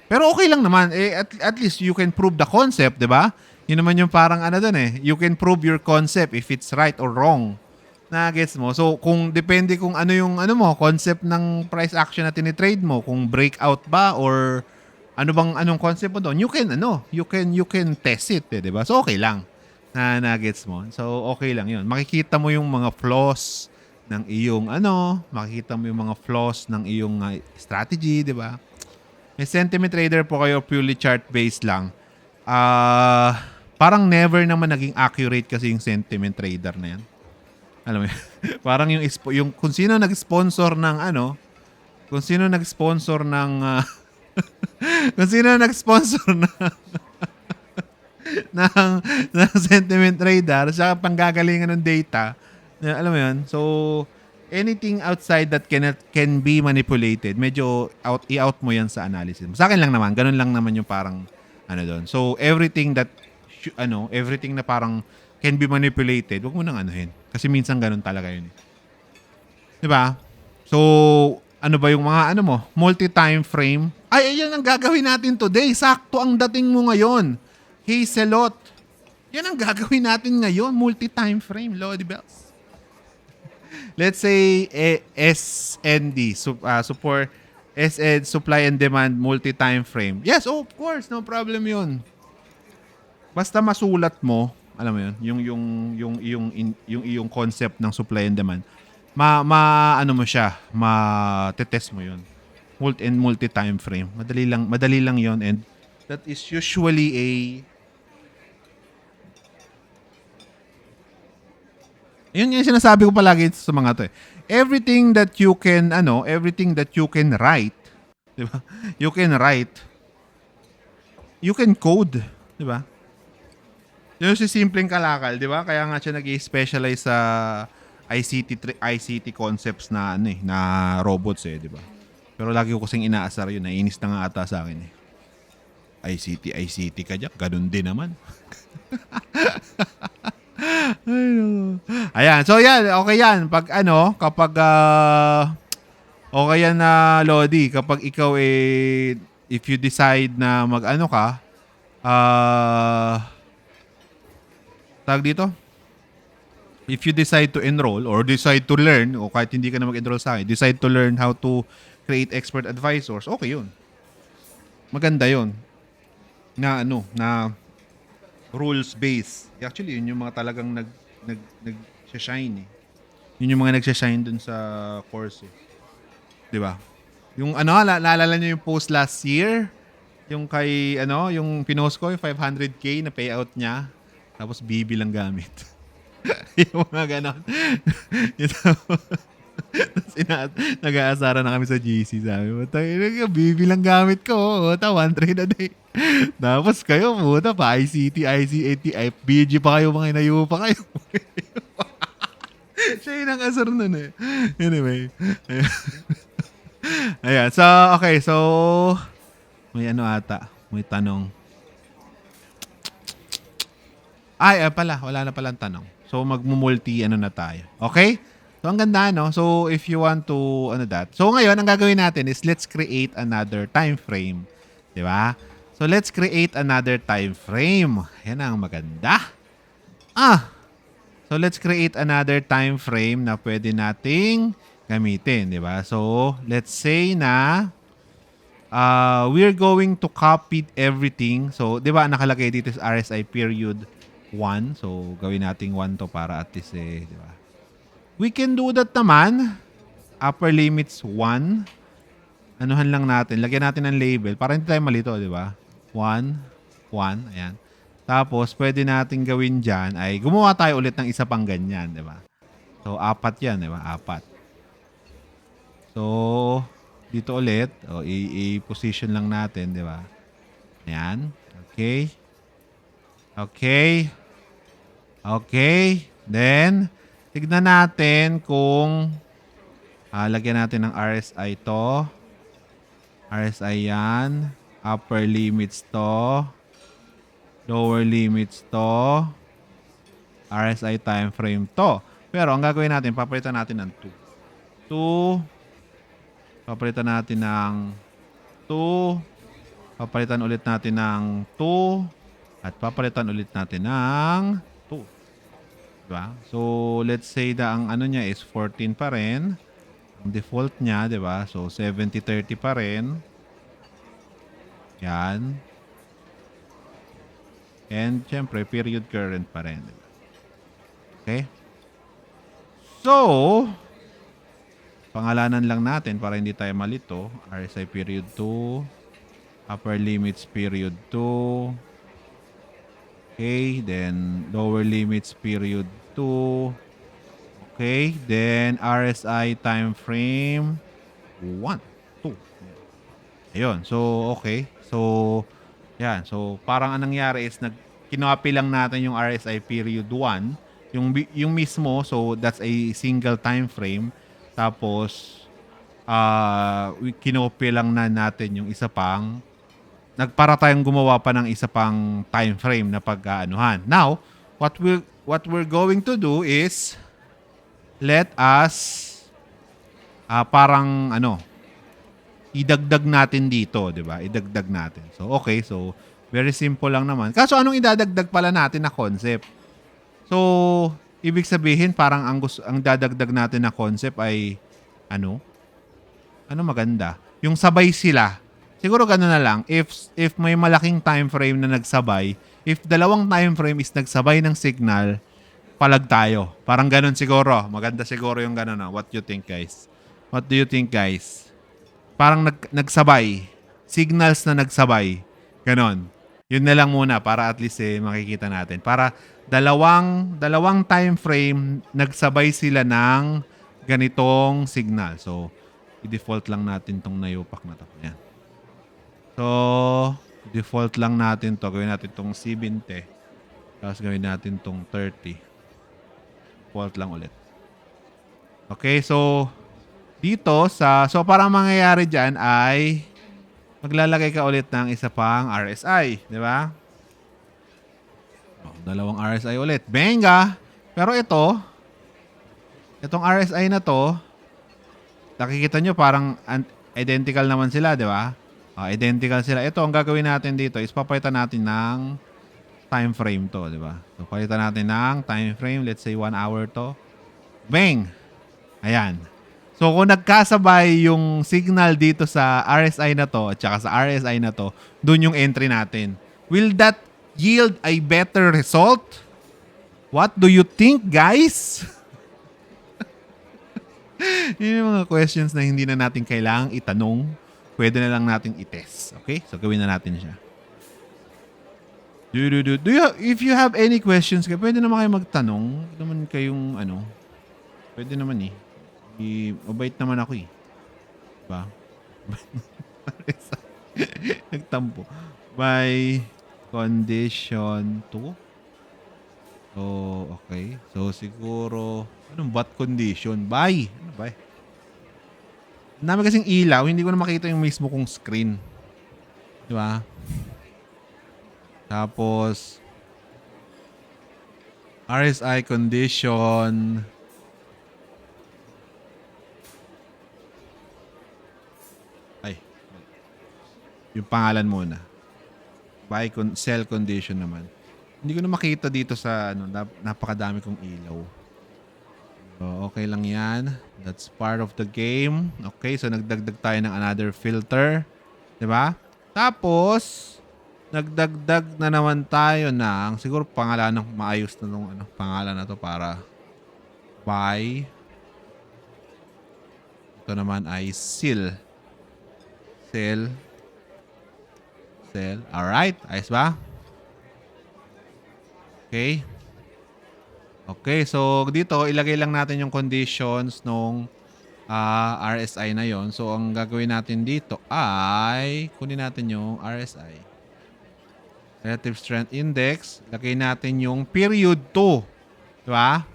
Speaker 2: pero okay lang naman. At least you can prove the concept, di ba? Yun naman yung parang dun eh. You can prove your concept if it's right or wrong. Na-gets mo? So, depende kung ano yung concept ng price action na tinitrade mo. Kung breakout ba or anong concept mo doon. You can test it, di ba? So, okay lang. Na-gets mo? So, okay lang yun. Makikita mo yung mga flaws ng iyong makikita mo yung mga flaws ng iyong strategy, di ba? May sentiment trader po kayo, purely chart-based lang. Parang never naman naging accurate kasi yung sentiment trader na yan. Alam mo yun? Parang yung kung sino nag-sponsor ng kung sino nag-sponsor ng ng sentiment trader, siya panggagalingan ng data. Alam mo yun? So, anything outside that can be manipulated, medyo i-out mo yan sa analysis. Sa akin lang naman, ganun lang naman yung parang doon. So, everything na parang can be manipulated, wag mo nang anuhin. Kasi minsan ganun talaga yun. Diba? So, ano ba yung mga multi-time frame? Ay, yan ang gagawin natin today. Sakto ang dating mo ngayon. Hazelot. Yan ang gagawin natin ngayon. Multi-time frame. Lodi bells. Let's say SND, support SN, supply and demand, multi-time frame. Yes, of course. No problem yun. Basta masulat mo alam mo 'yun, yung iyong concept ng supply and demand, ano mo siya, te-test mo 'yun. Multi time frame. Madali lang 'yon, and that is usually yun yung sinasabi ko palagi sa mga to eh. Everything that you can write, 'di ba? You can write, you can code, 'di ba? Yung si simpleng kalakal, 'di ba? Kaya nga siya nag-specialize sa ICT concepts na na robots eh, 'di ba? Pero lagi ko kasing inaasar yun, naiinis na nga ata sa akin eh. ICT ka dyan, ganun din naman. Ayan, so yan, okay yan. Kapag okay yan na Lodi, kapag ikaw if you decide na tag dito, if you decide to enroll or decide to learn, o kahit hindi ka na mag-enroll sa akin, decide to learn how to create expert advisors, okay yun. Maganda yun. Na rules based. Actually, yun yung mga talagang nag-shine eh. Yun yung mga nag-shine dun sa course eh. 'Di ba? Yung naalala niyo yung post last year? Yung kay yung pinost ko, yung 500k na payout niya. Tapos BB lang gamit. Yung mga ganon. Nag-aasara na kami sa GC. Sabi mo, BB lang gamit ko. 1 trade a day. Tapos kayo, pa ICT, BG pa kayo, mga inayo pa kayo. Siya yung nang-asar nun eh. Anyway. Ayan. So, okay. So, may may tanong. Pala. Wala na palang tanong. So, magmumulti na tayo. Okay? So, ang ganda, no? So, if you want to, So, ngayon, ang gagawin natin is let's create another time frame. Di ba? So, let's create another time frame. Yan ang maganda. So, let's create another time frame na pwede nating gamitin. Di ba? So, let's say na we're going to copy everything. So, di ba, nakalagay dito is RSI period 1. So, gawin nating 1 to para at least di ba? We can do that naman. Upper limits 1. Anuhan lang natin. Lagyan natin ng label para hindi tayo malito, di ba? 1. Ayan. Tapos, pwede natin gawin dyan ay gumawa tayo ulit ng isa pang ganyan, di ba? So, 4 yan, di ba? 4. So, dito ulit. I-position lang natin, di ba? Ayan. Okay. Then, tignan natin kung lagyan natin ng RSI to. RSI yan. Upper limits to. Lower limits to. RSI time frame to. Pero ang gagawin natin, papalitan natin ng 2. Papalitan natin ng 2. Papalitan ulit natin ng 2. At papalitan ulit natin ng 2. Diba? So, let's say na ang niya is 14 pa rin. Ang default niya, diba? So, 70-30 pa rin. Yan. And, syempre, period current pa rin. Diba? Okay? So, pangalanan lang natin para hindi tayo malito. RSI period 2. Upper limits period 2. Okay, then lower limits period 2. Okay, then RSI time frame 1, 2. Ayun, so okay. So, yan. So, parang anong nangyari is kinopi lang natin yung RSI period 1, yung mismo, so that's a single time frame. Tapos, kinopi lang natin yung isa pang para tayong gumawa pa ng isa pang time frame na pag-aanuhan. Now, what we're going to do is let us parang idagdag natin dito, 'di ba? Idagdag natin. So, okay. So, very simple lang naman. Kaso anong idadagdag pala natin na concept? So, ibig sabihin parang ang dadagdag natin na concept ay ano maganda? Yung sabay sila. siguro gano'n na lang. If may malaking time frame na nagsabay, if dalawang time frame is nagsabay ng signal, palag tayo. Parang gano'n siguro. Maganda siguro yung gano'n. What do you think, guys? What do you think, guys? Parang nagsabay. Signals na nagsabay. Ganon. Yun na lang muna para at least makikita natin. Para dalawang time frame nagsabay sila ng ganitong signal. So, i-default lang natin tong nayupak na to. Ayan. So, default lang natin to. Gawin natin tong 70. Tapos gawin natin tong 30. Default lang ulit. Okay, so dito so parang mangyayari dyan ay maglalagay ka ulit ng isa pang RSI, di ba? Dalawang RSI ulit. Benga! Pero itong RSI na to, nakikita nyo parang identical naman sila, di ba? Identical sila. Ito, ang gagawin natin dito is papalitan natin ng time frame to, di ba? So, palitan natin ng time frame. Let's say 1 hour to. Bang! Ayan. So, kung nagkasabay yung signal dito sa RSI na to at saka sa RSI na to, dun yung entry natin. Will that yield a better result? What do you think, guys? Yun yung mga questions na hindi na natin kailangang itanong. Pwede na lang natin i-test. Okay? So, gawin na natin siya. If you have any questions, pwede naman kayo magtanong. Pwede naman kayong, pwede naman mabait naman ako Diba? Nagtampo. By condition 2. So, okay. So, siguro, anong what condition? By. Ano ba? Ang dami kasing ilaw, hindi ko na makita yung mismo kong screen. Diba? Tapos, RSI condition. Yung pangalan muna. By cell condition naman. Hindi ko na makita dito sa napakadami kong ilaw. So, okay lang yan. That's part of the game. Okay, so nagdagdag tayo ng another filter. 'Di ba? Tapos, nagdagdag na naman tayo ng siguro pangalan ng maayos na nung pangalan na to para by ito naman ay cell. Alright. Ayos ba? Okay. Okay. So, dito, ilagay lang natin yung conditions nung RSI na yon. So, ang gagawin natin dito ay kunin natin yung RSI. Relative Strength Index. Lagay natin yung period 2. Diba?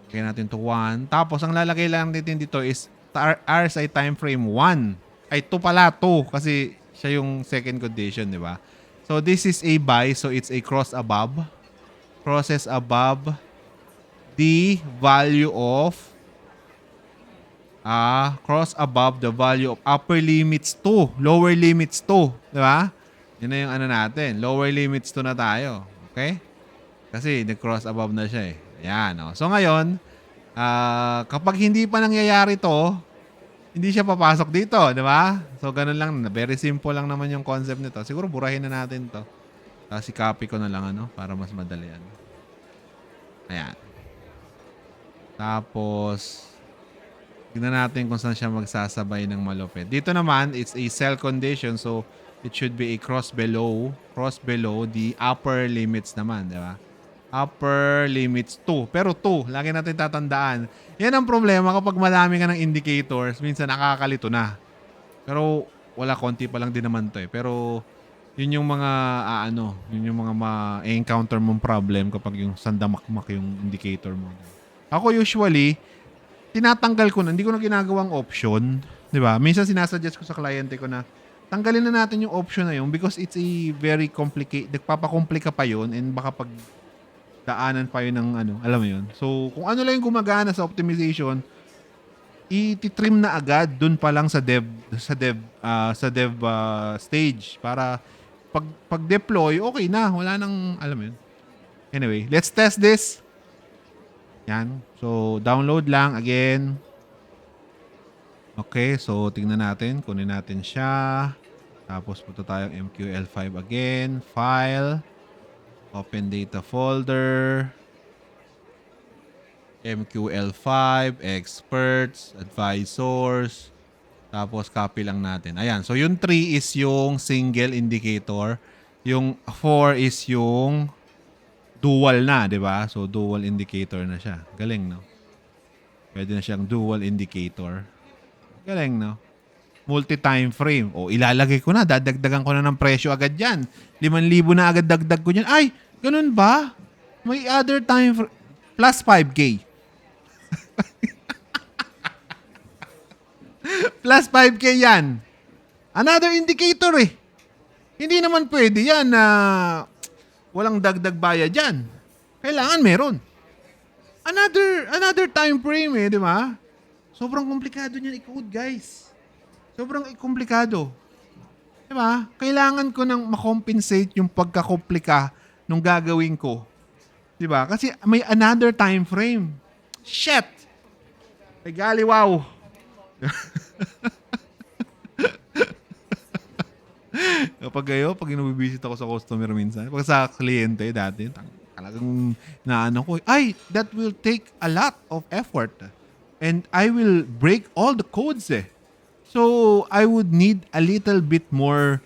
Speaker 2: Lagay natin to 1. Tapos, ang lalagay lang natin dito is RSI time frame 1. Ay, 2 pala. 2. Kasi siya yung second condition, di ba? So, this is a by. So, it's a cross above. Crosses above the value of cross above the value of upper limits 2. Lower limits 2. Di ba? Yun na yung natin. Lower limits 2 na tayo. Okay? Kasi nag-cross above na siya Ayan. So, ngayon, kapag hindi pa nangyayari to, hindi siya papasok dito, di ba? So, ganun lang. Very simple lang naman yung concept nito. Siguro, burahin na natin to. Tapos, i-copy ko na lang, para mas madali. Ayan. Tapos, tignan natin kung saan siya magsasabay ng malupit. Dito naman, it's a cell condition. So, it should be a cross below the upper limits naman, di ba? Upper limits 2. Pero 2, lagi natin tatandaan. Yan ang problema kapag madami ka ng indicators, minsan nakakalito na. Pero wala, konti pa lang din naman to Pero yun yung mga yun yung mga ma-encounter mong problem kapag yung sandamakmak yung indicator mo. Ako usually, tinatanggal ko na, hindi ko na ginagawang option. Di ba? Minsan sinasuggest ko sa kliyente ko na tanggalin na natin yung option na yun because it's a very complicated, nagpapakomplika pa yun and baka pag daanan pa yun ng alam mo yun. So, kung ano lang yung gumagana sa optimization, i-trim na agad dun pa lang sa dev stage para pag deploy, okay na. Wala nang, alam mo yun. Anyway, let's test this. Yan. So, download lang again. Okay, so tingnan natin. Kunin natin siya. Tapos punta tayong MQL5 again. File. Open data folder. MQL5. Experts. Advisors. Tapos copy lang natin. Ayan. So yung 3 is yung single indicator. Yung 4 is yung dual na, di ba? So dual indicator na siya. Galing, no? Pwede na siyang dual indicator. Galing, no? Multi-time frame. O, ilalagay ko na. Dadagdagan ko na ng presyo agad yan. 5,000 na agad dagdag ko dyan. Ay, ganun ba? May other time frame. Plus 5K. Plus 5K yan. Another indicator eh. Hindi naman pwede yan na walang dagdag bayad yan. Kailangan meron. Another time frame eh, di ba? Sobrang komplikado niyan i-code, guys. Sobrang komplikado. Di ba? Kailangan ko nang makompensate yung pagkakomplika nung gagawin ko. Di ba? Kasi may another time frame. Shit! Ay, gali, wow! pag inubibisit ako sa customer minsan, pag sa kliyente dati, talagang naano ko, ay, that will take a lot of effort. And I will break all the codes eh. So, I would need a little bit more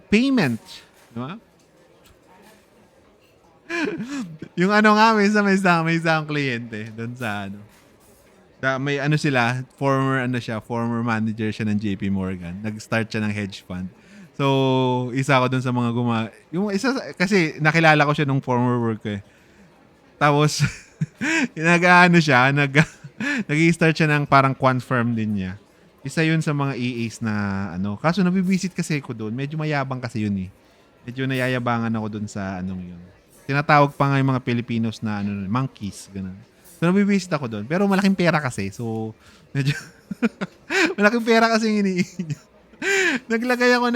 Speaker 2: payment. Diba? Yung ano nga, may isang kliyente doon sa ano. May ano sila, former manager siya ng JP Morgan. Nag-start siya ng hedge fund. So, isa ako doon sa mga yung isa, kasi nakilala ko siya nung former work ko eh. Tapos, nag-i-start siya ng parang quant firm din niya. Isa yun sa mga EAs na ano. Kaso nabibisit kasi ko doon. Medyo mayabang kasi yun eh. Medyo nayayabangan ako doon sa anong yun. Tinatawag pa nga yung mga Filipinos na ano, monkeys. Ganun. So nabibisit ako doon. Pero malaking pera kasi. So, medyo malaking pera kasi naglagay ako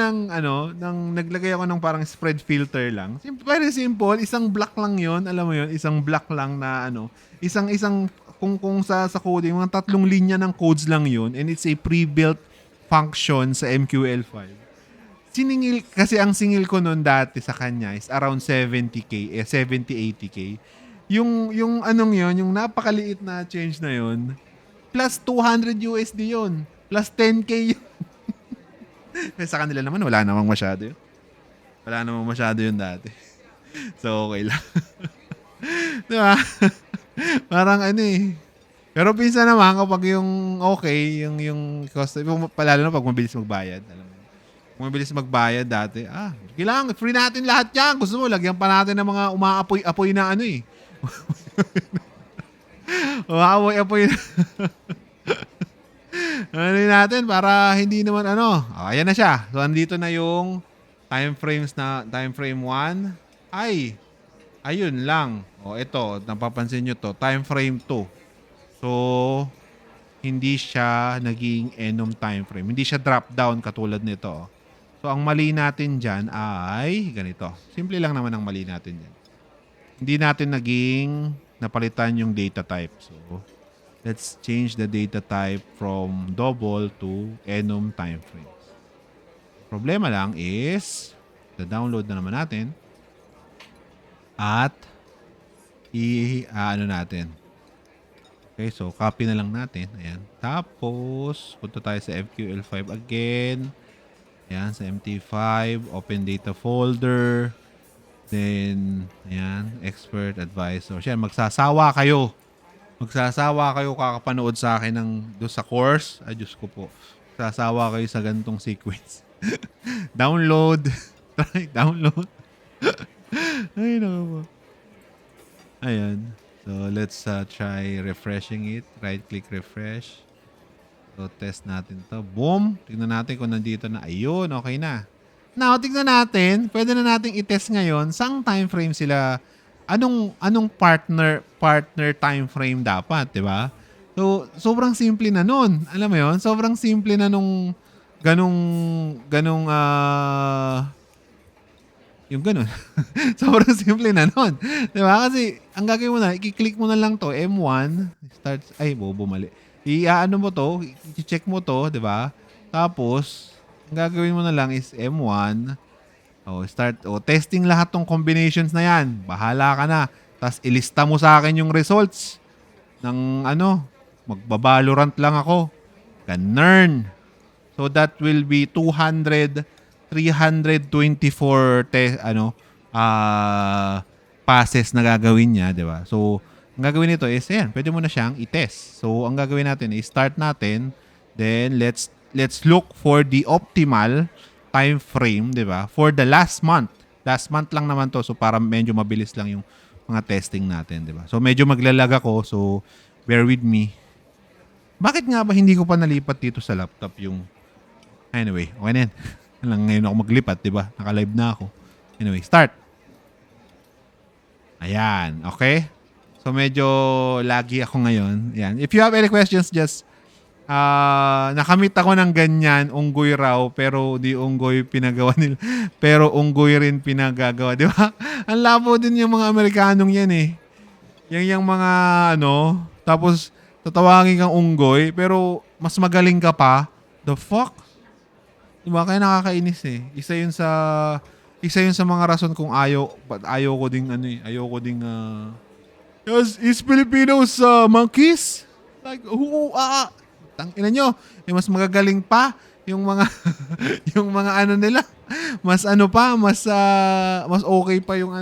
Speaker 2: ng parang spread filter lang. Very simple, isang block lang 'yon, alam mo 'yon, isang block lang na ano, isang kung sa coding, mga 3 linya ng codes lang 'yon, and it's a pre-built function sa MQL5. Siningil kasi ang singil ko noon dati sa kanya is around 70k, 70-80k. Yung anong 'yon, yung napakaliit na change na 'yon, plus 200 USD 'yon, plus 10k 'yon. Sa kanila naman, wala namang masyado yun. Wala namang masyado yun dati. So, okay lang. Diba? Parang ano eh. Pero pinsan naman, kapag yung okay, yung cost, palalo na pag mabilis magbayad. Alam mo. Kung mabilis magbayad dati, kailangan, free natin lahat yan. Gusto mo, lagyan pa natin ng mga umaapoy-apoy na ano eh. Umaapoy-apoy na. Ano natin para hindi naman ano. Ayan na siya. So, andito na yung time frame 1. Ay, ayun lang. Ito, napapansin nyo to. Time frame 2. So, hindi siya naging enum time frame. Hindi siya drop down katulad nito. So, ang mali natin dyan ay ganito. Simple lang naman ang mali natin dyan. Hindi natin naging napalitan yung data type. So, let's change the data type from double to enum time frames. Problema lang is, download na naman natin at ano natin. Okay, so copy na lang natin. Ayan. Tapos, punta tayo sa MQL5 again. Ayan, sa MT5, open data folder. Then, ayan, expert advisor. Ayan, magsasawa kayo kakapanood sa akin doon sa course. Ay, Diyos ko po. Sasawa kayo sa ganitong sequence. Download. Try, download. Ay, naku po. Ayan. So, let's try refreshing it. Right-click refresh. So, test natin to. Boom! Tignan natin kung nandito na. Ayun, okay na. Now, tignan natin. Pwede na natin i-test ngayon. Saang time frame sila? Anong partner time frame dapat, 'di ba? So, sobrang simple na nun. Alam mo 'yon? Sobrang simple na nung yung ganun. Sobrang simple na nun. 'Di ba? Kasi ang gagawin mo na, i-click mo na lang 'to, M1, bobo mali. i-ano mo to, i-check mo to, di ba? Tapos, ang gagawin mo na lang is M1. Testing lahat tong combinations na yan. Bahala ka na. Tapos ilista mo sa akin yung results ng magbabalorant lang ako. Ganun. So that will be 324 passes na gagawin niya, 'di ba? So, ang gagawin nito is pwede mo na siyang i-test. So, ang gagawin natin is start natin, then let's look for the optimal time frame, 'di ba? For the last month. Last month lang naman 'to, so para medyo mabilis lang yung mga testing natin, 'di ba? So, medyo maglalag ako, so bear with me. Bakit nga ba hindi ko pa nalipat dito sa laptop yung... Anyway, okay na yan. Lang ngayon ako maglipat, di ba? Naka-live na ako. Anyway, start. Ayan, okay? So medyo laggy ako ngayon. Ayan. If you have any questions, just nakamit ako ng ganyan, unggoy raw, pero di unggoy pinagawa nila. Pero unggoy rin pinagagawa, di ba? Ang labo din yung mga Amerikanong yan eh. Yung mga tapos tatawagin kang unggoy, pero mas magaling ka pa. The fuck? Diba? Kaya nakakainis eh. Isa yun sa mga rason kung ayaw ko ding yes, is Filipinos monkeys? Like, tangina nyo. Mas magagaling pa yung mga yung mga nila. Mas mas okay pa yung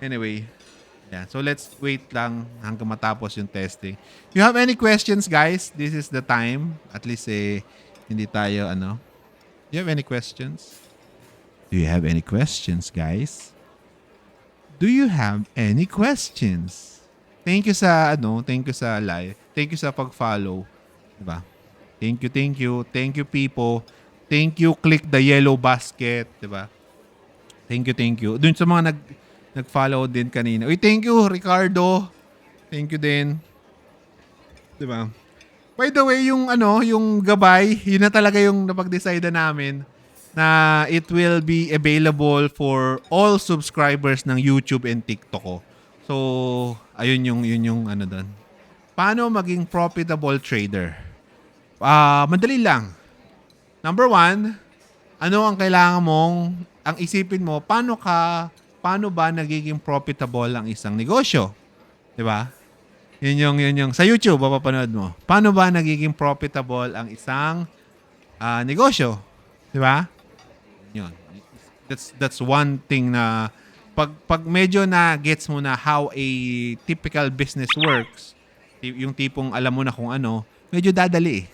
Speaker 2: Anyway. Yeah, so let's wait lang hanggang matapos yung testing. If you have any questions, guys, this is the time. At least hindi tayo Do you have any questions? Do you have any questions, guys? Do you have any questions? Thank you sa live. Thank you sa pag-follow. Diba? Thank you. Thank you, people. Thank you, click the yellow basket. Diba? Thank you. Dun sa mga nag-follow din kanina. Uy, thank you, Ricardo. Thank you din. Diba? By the way, yung gabay, yun na talaga yung napag-decide namin na it will be available for all subscribers ng YouTube and TikTok ko. So, ayun yung doon. Paano maging profitable trader? Madali lang. Number 1, ano ang kailangan ang isipin mo, paano ba nagiging profitable ang isang negosyo? 'Di ba? Yun yung sa YouTube mapapanood mo. Paano ba nagiging profitable ang isang negosyo? 'Di ba? Yun. That's one thing na pag medyo na gets mo na how a typical business works, yung tipong alam mo na kung medyo dadali eh.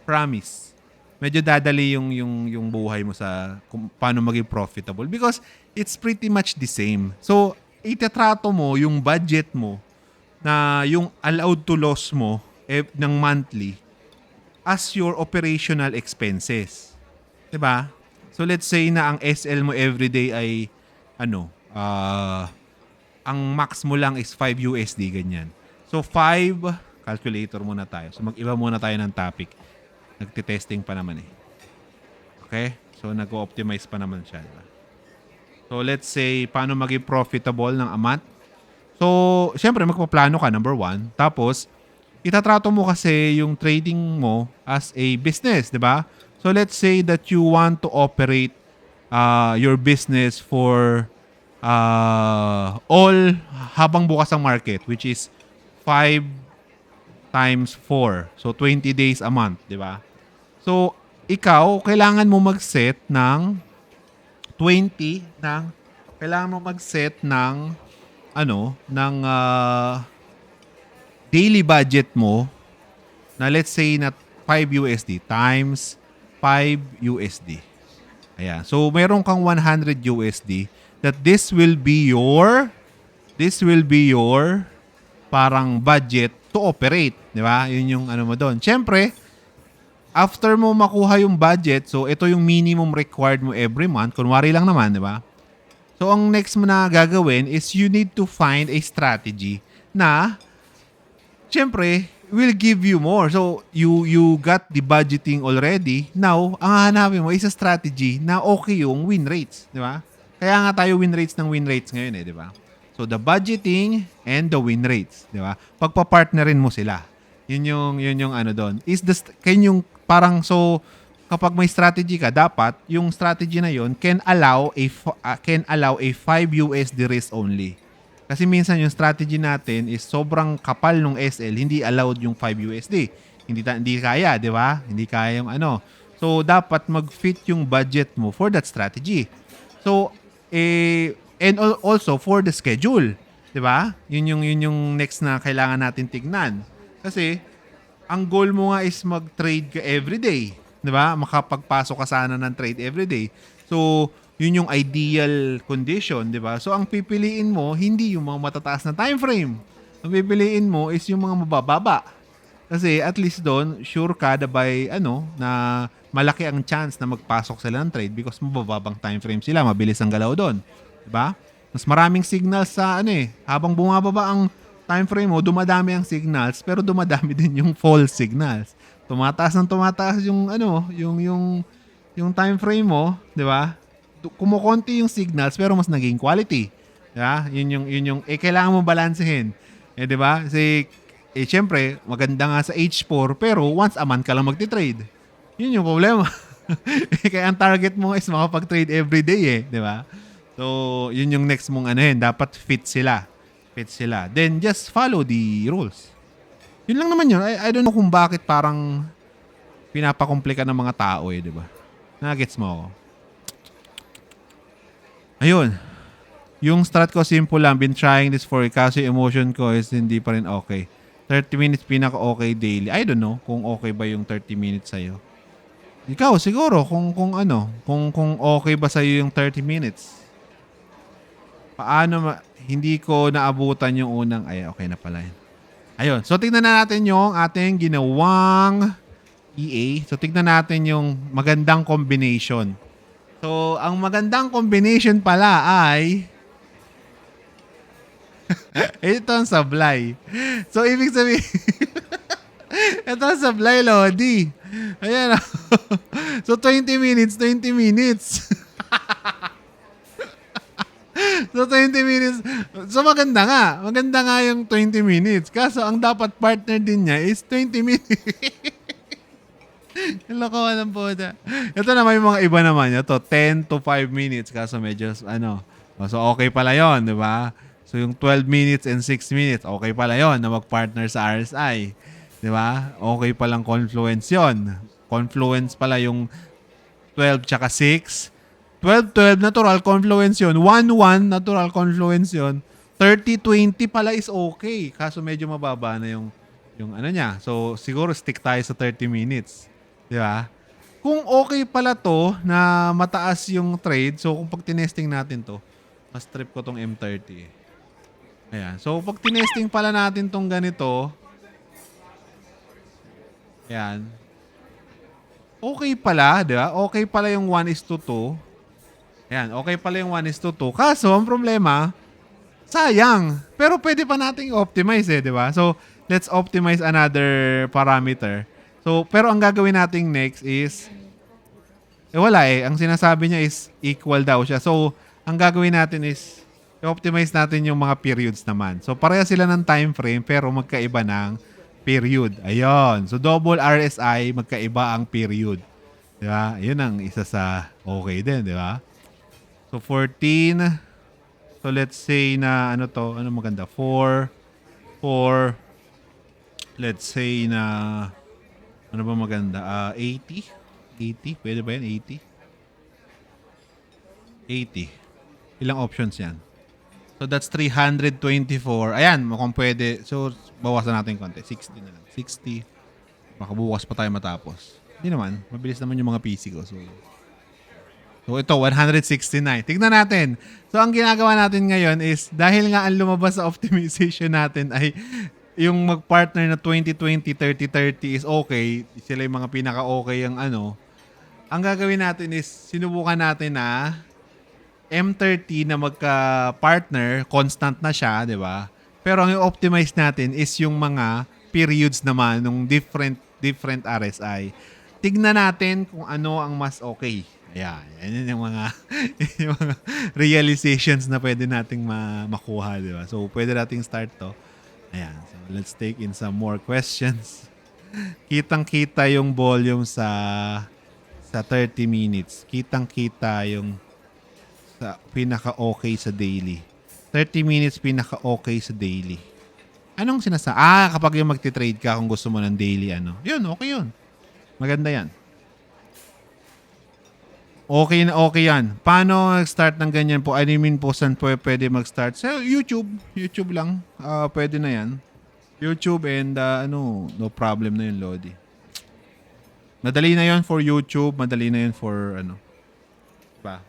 Speaker 2: Promise. Medyo dadali yung buhay mo sa kung paano maging profitable because it's pretty much the same. So, itatrato mo yung budget mo na yung allowed to loss mo ng monthly as your operational expenses. 'Di ba? So, let's say na ang SL mo everyday ay ang max mo lang is 5 USD, ganyan. So, 5, calculator muna tayo. So, mag-iba muna tayo ng topic. Nagtitesting pa naman eh. Okay? So, nag-optimize pa naman siya. Diba? So, let's say, paano maging profitable ng a month? So, syempre, magpaplano ka, number 1. Tapos, itatrato mo kasi yung trading mo as a business, di ba? So, let's say that you want to operate your business for all habang bukas ang market, which is 5 times 4. So, 20 days a month, di ba? So, ikaw, kailangan mo mag-set ng daily budget mo na let's say na 5 USD times 5 USD. Ayan. So, mayroon kang 100 USD that this will be your parang budget to operate. Di ba? Yun yung mo doon. Siyempre, after mo makuha yung budget, so ito yung minimum required mo every month. Kunwari lang naman, di ba? So, ang next mo na gagawin is you need to find a strategy na, siyempre, will give you more. So, you got the budgeting already. Now, ang hahanapin mo is a strategy na okay yung win rates. Di ba? Kaya nga tayo win rates ngayon di ba? So, the budgeting and the win rates. Di ba? Pagpapartnerin mo sila. Yun yung ano doon. Yung parang so kapag may strategy ka, dapat yung strategy na yun can allow a 5 USD risk only. Kasi minsan yung strategy natin is sobrang kapal nung SL, hindi allowed yung 5 USD. Hindi kaya, di ba? Hindi kaya yung ano. So dapat mag-fit yung budget mo for that strategy. So and also for the schedule, 'di ba? Yun yung next na kailangan natin tignan. Kasi ang goal mo nga is mag-trade ka everyday, 'di ba? Makapagpasok ka sana ng trade everyday. So, yun yung ideal condition, 'di ba? So, ang pipiliin mo hindi yung mga matataas na time frame. Ang pipiliin mo is yung mga mabababa. Kasi at least doon, sure ka na malaki ang chance na magpasok sila ng trade because mabababang time frame sila, mabilis ang galaw doon. Diba? Mas maraming signals sa habang bumababa ang time frame mo, dumadami ang signals, pero dumadami din yung false signals. Tumataas yung time frame mo, 'di ba? Kumukonti yung signals pero mas naging quality. 'Di ba? Yun yung kailangan mo balansehin. 'Di ba? Syempre, maganda nga sa H4 pero once a month ka lang magti-trade. Yun yung problema. Kaya ang target mo is makapag-trade every day 'di ba? So, yun yung next mong dapat fit sila. Then just follow the rules. Yun lang naman yun. I don't know kung bakit parang pinapakomplika ng mga tao 'di ba? Nagets mo ako. Ayun. Yung strat ko simple lang. Been trying this for kasi emotion ko is hindi pa rin okay. 30 minutes pinaka-okay daily. I don't know kung okay ba yung 30 minutes sa'yo. Ikaw, siguro, kung okay ba sa'yo yung 30 minutes. Hindi ko naabutan yung unang, okay na pala yun. Ayun, so tignan na natin yung ating ginawang EA. So tignan natin yung magandang combination. So, ang magandang combination pala ay ito ang sablay. So, ibig sabihin, ito ang sablay, Lodi. Ayan. So, 20 minutes. So, 20 minutes. So, maganda nga. Maganda nga yung 20 minutes. Kaso, ang dapat partner din niya is 20 minutes. Yung lokohan ng puta. Ito naman yung mga iba naman. Ito, 10 to 5 minutes. Kaso, medyo, so, okay pala yon, di ba? So, yung 12 minutes and 6 minutes, okay pala yon na mag-partner sa RSI. Di ba? Okay palang confluence yon. Confluence pala yung 12 tsaka 6. 12-12, natural confluence yun. 1-1, natural confluence yun. 30-20 pala is okay. Kaso medyo mababa na yung niya. So, siguro stick tayo sa 30 minutes. Di ba? Kung okay pala to na mataas yung trade, so kung pag tinesting natin to, mas trip ko tong M30. Ayan. So, pag tinesting pala natin tong ganito, ayan. Okay pala, di ba? Okay pala yung 1:2. Ayan, okay pala yung 1:2. Kaso, ang problema, sayang. Pero pwede pa nating optimize di ba? So, let's optimize another parameter. So, pero ang gagawin nating next is, wala Ang sinasabi niya is equal daw siya. So, ang gagawin natin is, i-optimize natin yung mga periods naman. So, pareha sila ng time frame pero magkaiba ng period. Ayun. So, double RSI, magkaiba ang period. Di ba? Yun ang isa sa okay din, di ba? So, 14. So, let's say na, ano maganda? 4. Let's say na, ano ba maganda? 80? 80? Pwede ba yan? 80? 80. Ilang options yan? So, that's 324. Ayan, mukhang pwede. So, bawasan natin konti. 60 na lang. 60. Baka bukas pa tayo matapos. Hindi naman. Mabilis naman yung mga PC ko. So ito, 169. Tignan natin. So, ang ginagawa natin ngayon is, dahil nga ang lumabas sa optimization natin ay yung mag-partner na 20-20, 30-30 is okay. Sila yung mga pinaka-okay yung Ang gagawin natin is, sinubukan natin na M30 na magka-partner, constant na siya, di ba? Pero ang i-optimize natin is yung mga periods naman ng different RSI. Tignan natin kung ano ang mas okay. Ayan, yan yung mga, yung mga realizations na pwede nating makuha, di ba? So, pwede nating start to. Ayan. So, let's take in some more questions. Kitang-kita yung volume sa 30 minutes. Kitang-kita yung sa pinaka-okay sa daily. 30 minutes pinaka-okay sa daily. Anong kapag yung magti-trade ka kung gusto mo ng daily Yun, okay yun. Maganda yan. Okay na okay yan. Paano mag-start ng ganyan po? I mean po, saan po pwede mag-start? Sa YouTube. YouTube lang. Pwede na yan. YouTube and no problem na yun, Lodi. Madali na yun for YouTube. Madali na yun for ba?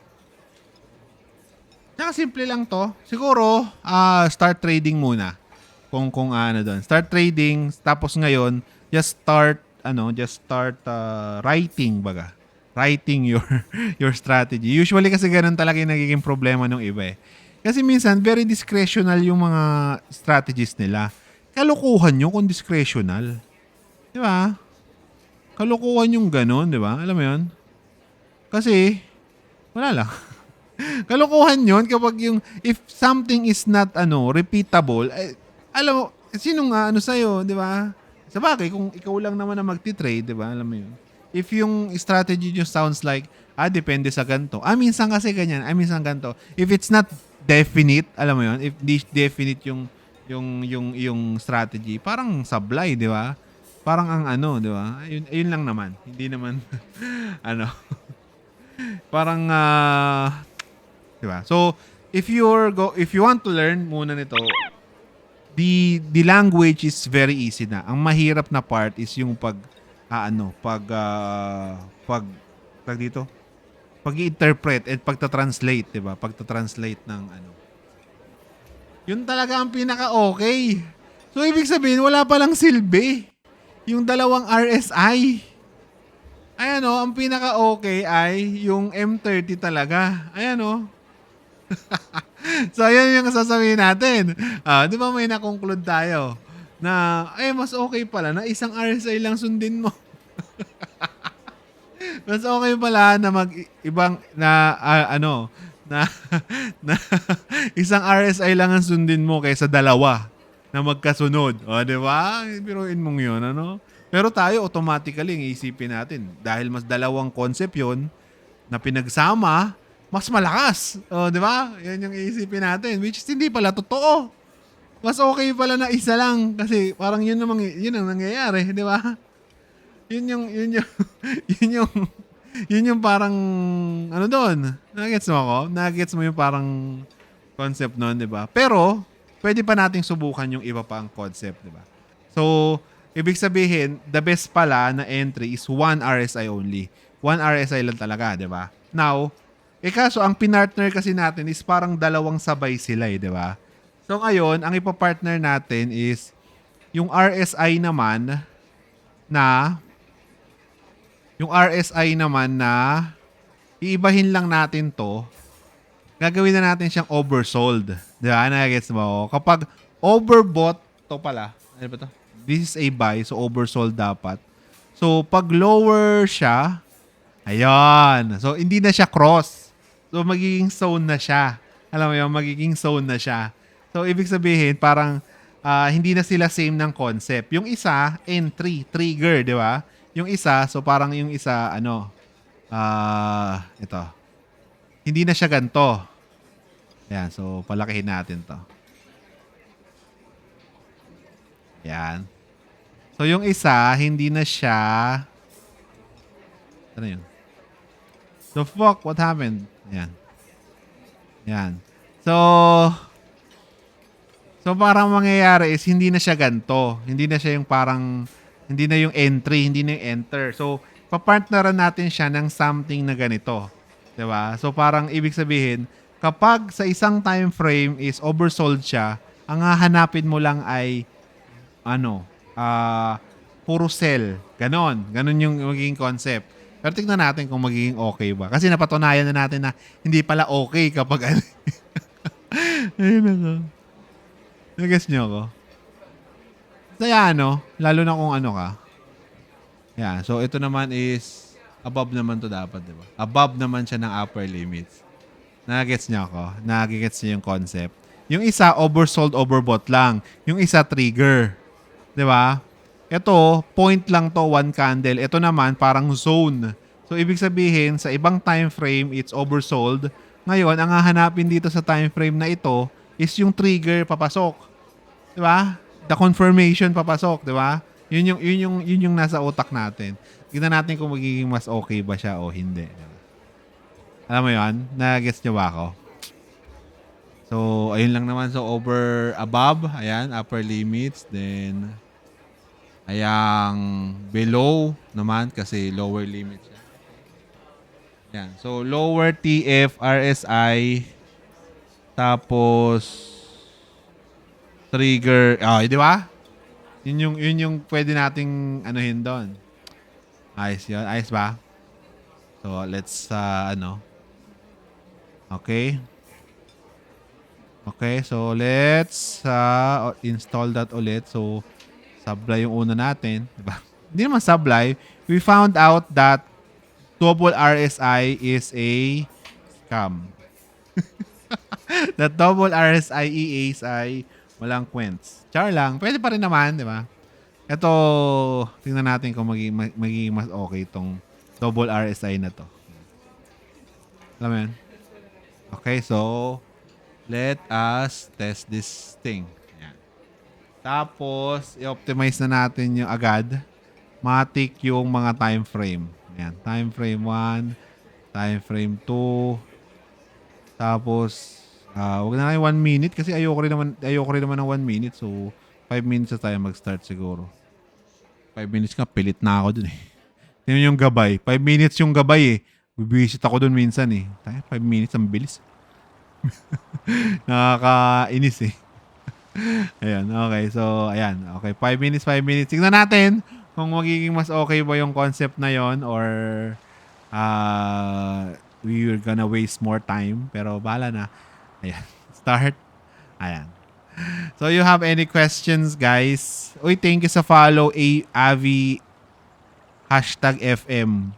Speaker 2: Simple lang to. Siguro, start trading muna. Kung doon. Start trading. Tapos ngayon, just start writing baga. Writing your strategy. Usually kasi ganun talaga yung nagiging problema ng iba eh. Kasi minsan, very discretional yung mga strategies nila. Kalukuhan nyo kung discretional. Di ba? Kalukuhan yung ganun, di ba? Alam mo yun? Kasi, wala lang. Kalukuhan yun kapag if something is not, repeatable, alam mo, sinong sa'yo, di ba? Sabagay, kung ikaw lang naman na magti-trade, di ba? Alam mo yun? If yung strategy nyo sounds like, depende sa ganito. Minsan kasi ganyan. Minsan ganito. If it's not definite, alam mo yun? If di definite yung strategy, parang sablay, di ba? Parang ang di ba? Ayun lang naman. Hindi naman, parang, di ba? So, if you want to learn muna nito, the language is very easy na. Ang mahirap na part is yung pag-i-interpret at pagta-translate, 'di ba? Pagta-translate ng Yun talaga ang pinaka-okay. So ibig sabihin wala pa lang silbi yung dalawang RSI. Ang pinaka-okay ay yung M30 talaga. So ayan yung sasabihin natin. Di ba may na-conclude tayo na mas okay pala na isang RSI lang sundin mo. Mas okay pala na na isang RSI lang ang sundin mo kaysa dalawa na magkasunod. Di ba? Biruin mong 'yon, Pero tayo automatically ang isipin natin dahil mas dalawang concept 'yon na pinagsama, mas malakas. Di ba? Yan yung iisipin natin, which is hindi pala totoo. Mas okay pala na isa lang kasi parang yun ang nangyayari, di ba? Yun yung parang doon. Nagets mo ako? Nagets mo yung parang concept noon, di ba? Pero pwede pa nating subukan yung iba pang concept, di ba? So, ibig sabihin, the best pala na entry is 1 RSI only. 1 RSI lang talaga, di ba? Now, kaso ang pinartner kasi natin is parang dalawang sabay sila, di ba? So ngayon, ang ipapartner natin is yung RSI naman na iibahin lang natin to. Gagawin na natin siyang oversold. Di ba? Nagets mo? Kapag overbought, to pala. Ano ba to? This is a buy, so oversold dapat. So pag lower siya, ayan. So hindi na siya cross. So magiging zone na siya. Alam mo yun, magiging zone na siya. So, ibig sabihin, parang hindi na sila same ng concept. Yung isa, entry, trigger, di ba? Yung isa, so parang yung isa, ito. Hindi na siya ganito. Ayan, so palakihin natin to. Ayan. So, yung isa, hindi na siya... Ano yun? So, fuck, what happened? Ayan. Ayan. So parang mangyayari is hindi na siya ganito. Hindi na siya yung parang, hindi na yung entry, hindi na yung enter. So, papartneran natin siya ng something na ganito. Diba? So parang ibig sabihin, kapag sa isang time frame is oversold siya, ang hahanapin mo lang ay, puro sell. Ganon yung magiging concept. Pero tignan natin kung magiging okay ba. Kasi napatunayan na natin na hindi pala okay kapag ayun na ko. Nag-guess nyo ako? Kaya lalo na kung ka. Yeah, so ito naman is above naman to dapat, di ba? Above naman siya ng upper limits. Nag-gets niyo ako? Nag-gets niyo yung concept? Yung isa, oversold, overbought lang. Yung isa, trigger. Di ba? Ito, point lang to, one candle. Ito naman, parang zone. So, ibig sabihin, sa ibang time frame, it's oversold. Ngayon, ang hahanapin dito sa time frame na ito is yung trigger papasok. Di ba? The confirmation papasok, di ba? Yun yung nasa utak natin. Tignan natin kung magiging mas okay ba siya o hindi. Diba? Alam mo yun? Na-guess nyo ba ako? So, ayun lang naman. So, above, ayan, upper limits. Then, ayang below naman kasi lower limits siya. Ayan. So, lower TF, RSI, tapos, trigger. Di ba? Yun yung pwede nating anuhin doon. Ayos yun. Ayos ba? So, let's, Okay. Okay, so let's install that ulit. So, supply yung una natin. Diba? Hindi naman supply. We found out that double RSI is a scam. That double RSI EAs ay walang kwents. Char lang. Pwede pa rin naman, di ba? Ito, tingnan natin kung magiging mas okay itong double RSI na to. Alam mo yan? Okay, so let us test this thing. Ayan. Tapos, i-optimize na natin yung agad. Matik yung mga time frame. Ayan. Time frame 1, time frame 2. Tapos, wag na kayo 1 minute kasi ayoko rin naman ng 1 minute. So, 5 minutes na tayo mag-start siguro. 5 minutes ka, pilit na ako dun eh. Tingnan yung gabay. 5 minutes yung gabay eh. Bibisit ako dun minsan eh. 5 minutes, ang bilis. Nakakainis eh. Ayan, okay. So, ayan. Okay, 5 minutes, 5 minutes. Tignan natin kung magiging mas okay ba yung concept na yon or we're gonna waste more time. Pero bahala na. Ayan. Start. Ayan. So, you have any questions, guys? Uy, thank you sa follow, Avi #FM.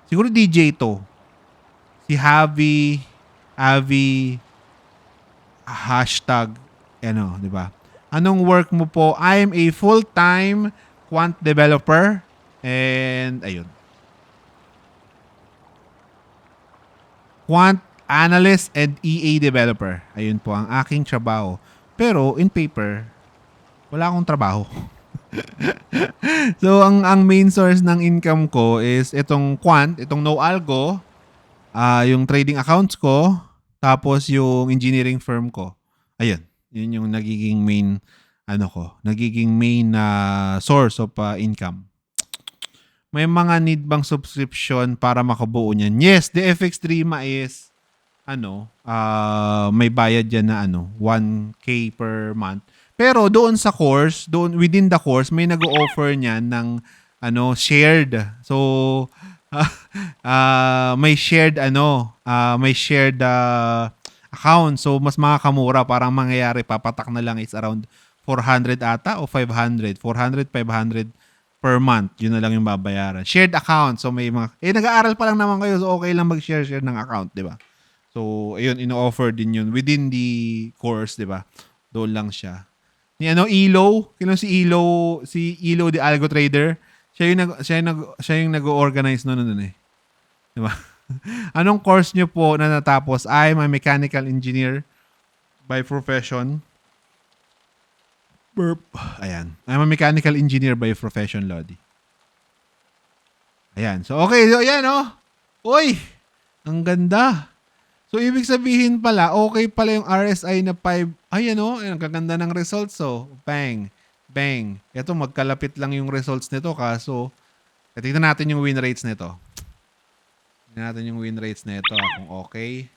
Speaker 2: Siguro DJ to. Si Avi di ba? Anong work mo po? I am a full-time quant developer and ayun. Quant analyst and EA developer. Ayun po ang aking trabaho. Pero in paper, wala akong trabaho. So ang main source ng income ko is itong quant, itong no algo, yung trading accounts ko, tapos yung engineering firm ko. Ayun, yun yung nagiging main source of income. May mga need bang subscription para makabuo niyan? Yes, the FX Dreama is may bayad yan na 1K per month. Pero doon sa course, within the course, may nag-o-offer niyan ng shared. So may shared account. So mas makakamura, parang mangyayari papatak na lang is around 400 ata o 500. 400, 500 per month. Yun na lang yung babayaran. Shared account. So may mga nag-aaral pa lang naman kayo, so okay lang mag-share ng account, 'di ba? So ayun, ino-offer din yun within the course, 'di ba? Doon lang siya. Ni Elo, si Elo the Algo Trader. Siya yung nag-organize noon eh. 'Di ba? Anong course niyo po na natapos? I'm a mechanical engineer by profession. Ayan. I'm a mechanical engineer by profession, Lodi. Ayan. So, okay. So, ayan, Uy! Ang ganda. So, ibig sabihin pala, okay pala yung RSI na 5. Ayan, ang kaganda ng results, Bang. Bang. Ito, magkalapit lang yung results nito. Kaso, tignan natin yung win rates nito. Tignan natin yung win rates nito. Kung okay.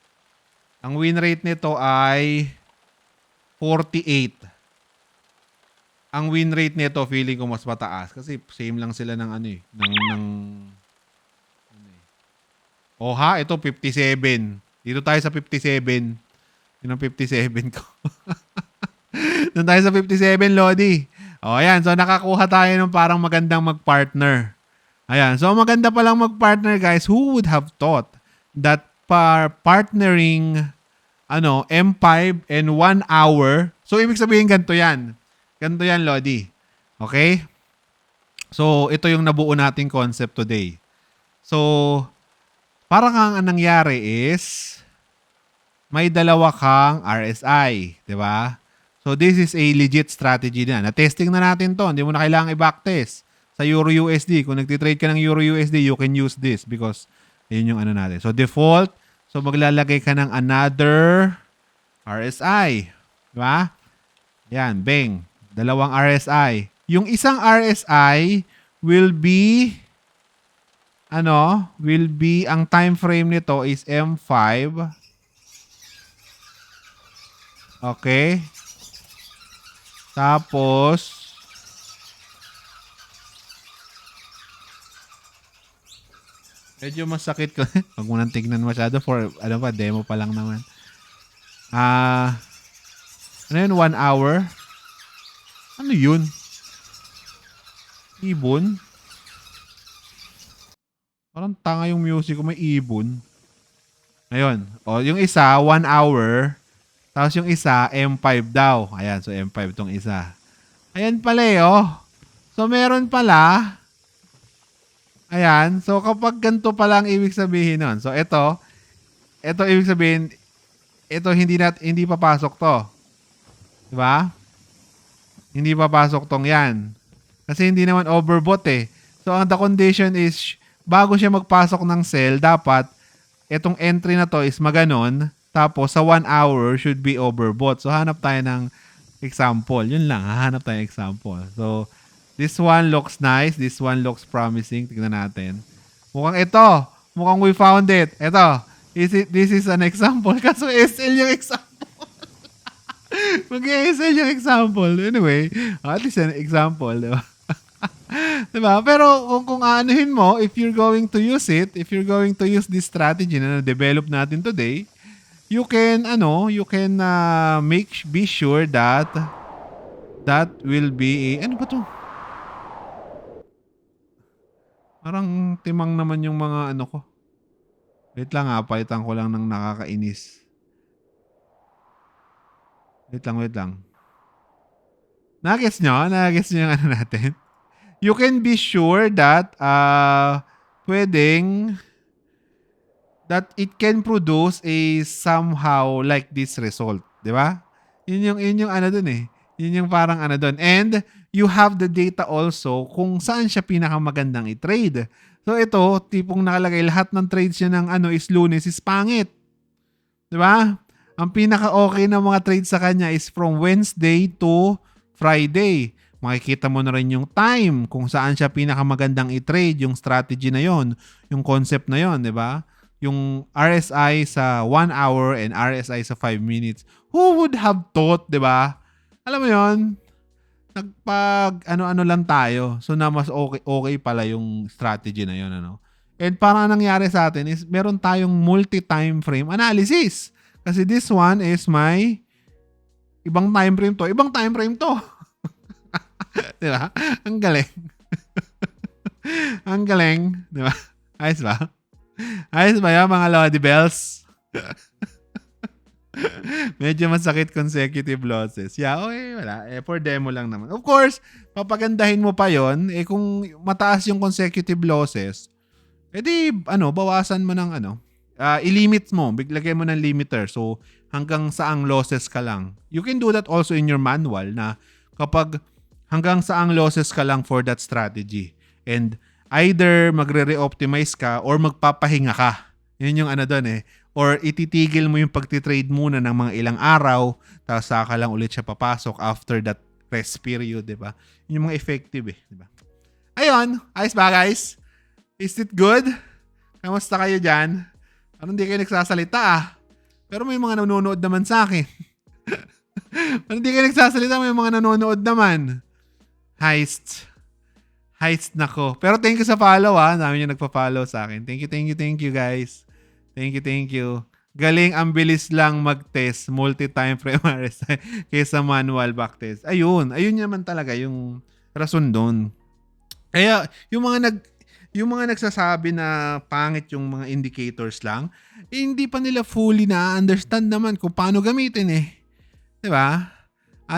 Speaker 2: Ang win rate nito ay 48. Ang win rate nito, feeling ko mas mataas. Kasi same lang sila ng ito 57. Dito tayo sa 57. Yun ang 57 ko. Doon tayo sa 57, Lodi. Ayan. So, nakakuha tayo ng parang magandang mag-partner. Ayan. So, maganda palang mag-partner, guys. Who would have thought that partnering M5 and 1 hour. So, ibig sabihin ganito yan. Ganito yan, Lodi. Okay? So, ito yung nabuo nating concept today. So, parang ang nangyari is may dalawa kang RSI, di ba? So this is a legit strategy na. Na-testing na natin to. Hindi mo na kailangang i-backtest sa Euro USD. Kung nagtitrade ka ng Euro USD, you can use this because yun yung natin. So default, so maglalagay ka ng another RSI. Di ba? Yan, bang. Dalawang RSI. Yung isang RSI will be ang time frame nito is M5. Okay. Tapos, medyo masakit ko. Huwag mo nang tignan masyado for, demo pa lang naman. Ano yun? 1 hour? Ano yun? Ibon? Parang tanga yung music ko, may ibon. Ayun. O, yung isa, 1 hour. Tapos yung isa, M5 daw. Ayan, so M5 tong isa. Ayan pala So meron pala. Ayan, so kapag ganito pala ang ibig sabihin nun. So ito ibig sabihin, ito hindi papasok to. Diba? Hindi papasok tong yan. Kasi hindi naman overbought eh. So ang the condition is, bago siya magpasok ng sell, dapat itong entry na to is maganon. Tapos, sa 1 hour, should be overbought. So, hanap tayo ng example. Yun lang, hahanap tayo ng example. So, this one looks nice. This one looks promising. Tignan natin. Mukhang ito. Mukhang we found it. Ito. This is an example. Kaso SL yung example. Mag-SL yung example. Anyway, at least an example. Diba? Diba? Pero kung aanuhin mo, if you're going to use it, if you're going to use this strategy na na-develop natin today, you can be sure that will be ano ba to? Parang timang naman yung mga ko. Wait lang palitan ko lang ng nakakainis. Wait lang. Nagets nyo yung natin? You can be sure that pwedeng that it can produce a somehow like this result. Di ba? Yun yung dun eh. Yun yung parang dun. And you have the data also kung saan siya pinakamagandang i-trade. So ito, tipong nakalagay lahat ng trades niya ng is Lunes is pangit. Di ba? Ang pinaka-okay na mga trades sa kanya is from Wednesday to Friday. Makikita mo na rin yung time kung saan siya pinakamagandang i-trade, yung strategy na yon, yung concept na yon, di ba? Yung RSI sa 1 hour and RSI sa 5 minutes. Who would have thought, di ba? Alam mo yon, ano lang tayo. So na mas okay pala yung strategy na yon, And parang nangyari sa atin is meron tayong multi-time frame analysis. Kasi this one is my ibang time frame to. Ibang time frame to. Di ba? Ang galing. Ang galing. Di ba? Ayos ba? Ayos ba yan, mga Lodi Bells? Medyo masakit consecutive losses. Yeah, okay, wala. For demo lang naman. Of course, papagandahin mo pa yon. Kung mataas yung consecutive losses, bawasan mo ng i-limit mo. Biglagay mo ng limiter. So, hanggang saang losses ka lang. You can do that also in your manual na kapag hanggang saang losses ka lang for that strategy. And either magre-reoptimize ka or magpapahinga ka. Yun yung doon eh. Or ititigil mo yung pagtitrade muna ng mga ilang araw tapos saka lang ulit siya papasok after that rest period, di ba? Yun yung mga effective eh, di ba? Ayun, ayos ba guys? Is it good? Kamusta kayo dyan? Parang hindi kayo nagsasalita Pero may mga nanonood naman sa akin. Parang hindi kayo nagsasalita, may mga nanonood naman. Heist nako. Pero thank you sa follow Dami yung nagpa-follow sa akin. Thank you guys. Thank you. Galing, ang bilis lang mag-test multi-time frame RSI kaysa manual backtest. Ayun naman talaga yung rason doon. Kaya yung yung mga nagsasabi na pangit yung mga indicators lang, hindi pa nila fully na-understand naman kung paano gamitin eh. 'Di ba?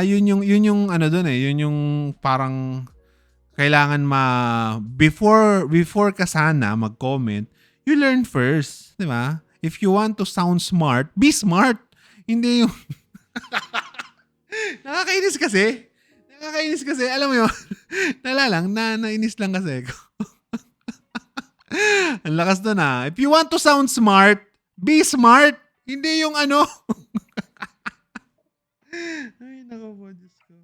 Speaker 2: Yun yung ano doon eh, yun yung parang kailangan before ka sana mag-comment, you learn first, 'di ba? If you want to sound smart, be smart. Hindi yung nakakainis kasi. Nakakainis kasi, alam mo yun, nainis lang kasi ako. Ang lakas doon If you want to sound smart, be smart. Hindi yung ano. Ay, nako po, Diyos ko.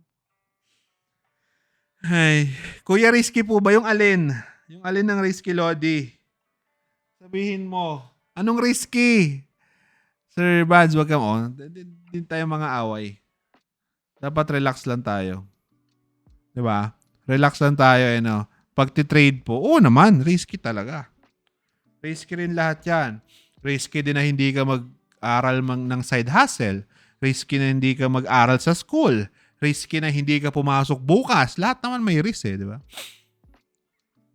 Speaker 2: Ay, Kuya Risky po ba? Yung alin? Yung alin ng Risky Lodi? Sabihin mo. Anong risky? Sir Bads, wag kang on. Hindi tayo mga away. Dapat relax lang tayo. 'Di ba? Relax lang tayo Pag ti-trade po, naman, risky talaga. Risky rin lahat 'yan. Risky din na hindi ka mag-aral ng side hustle. Risky na hindi ka mag-aral sa school. Risky na hindi ka pumasok bukas. Lahat naman may risk 'di ba?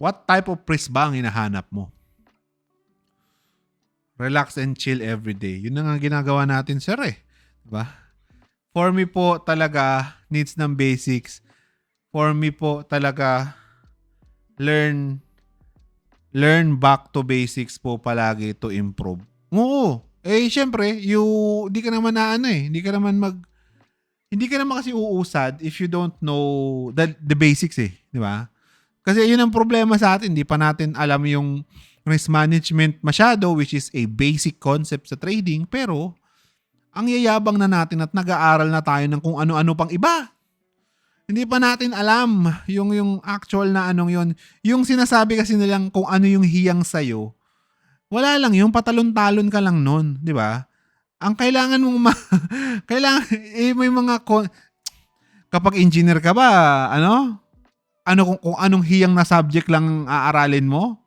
Speaker 2: What type of risk ba ang hinahanap mo? Relax and chill every day. Yun na nga ginagawa natin, sir Diba? For me po talaga, needs ng basics. For me po talaga, learn back to basics po palagi to improve. Oo. Syempre, hindi ka naman hindi ka naman kasi uusad if you don't know the basics di ba? Kasi yun ang problema sa atin, hindi pa natin alam yung risk management masyado, which is a basic concept sa trading, pero ang yayabang na natin at nag-aaral na tayo ng kung ano-ano pang iba. Hindi pa natin alam yung actual na anong yun. Yung sinasabi kasi nilang kung ano yung hiyang sa'yo, wala lang yung patalon-talon ka lang nun, di ba? Ang kailangan mong kailangan, may mga kapag engineer ka ba, kung anong hiyang na subject lang aaralin mo?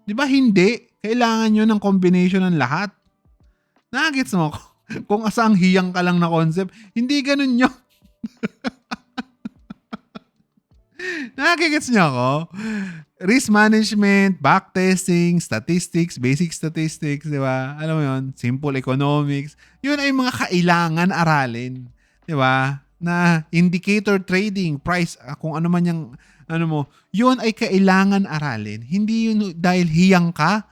Speaker 2: Di ba hindi? Kailangan nyo ng combination ng lahat. Nagets mo? Kung asang hiyang ka lang na concept, hindi ganun yun. Nakikigets niyo ako? Risk management, backtesting, statistics, basic statistics, di ba? Alam mo yun? Simple economics. Yun ay mga kailangan aralin. Di ba? Na indicator trading, price, kung ano man yung yun ay kailangan aralin. Hindi yun dahil hiyang ka.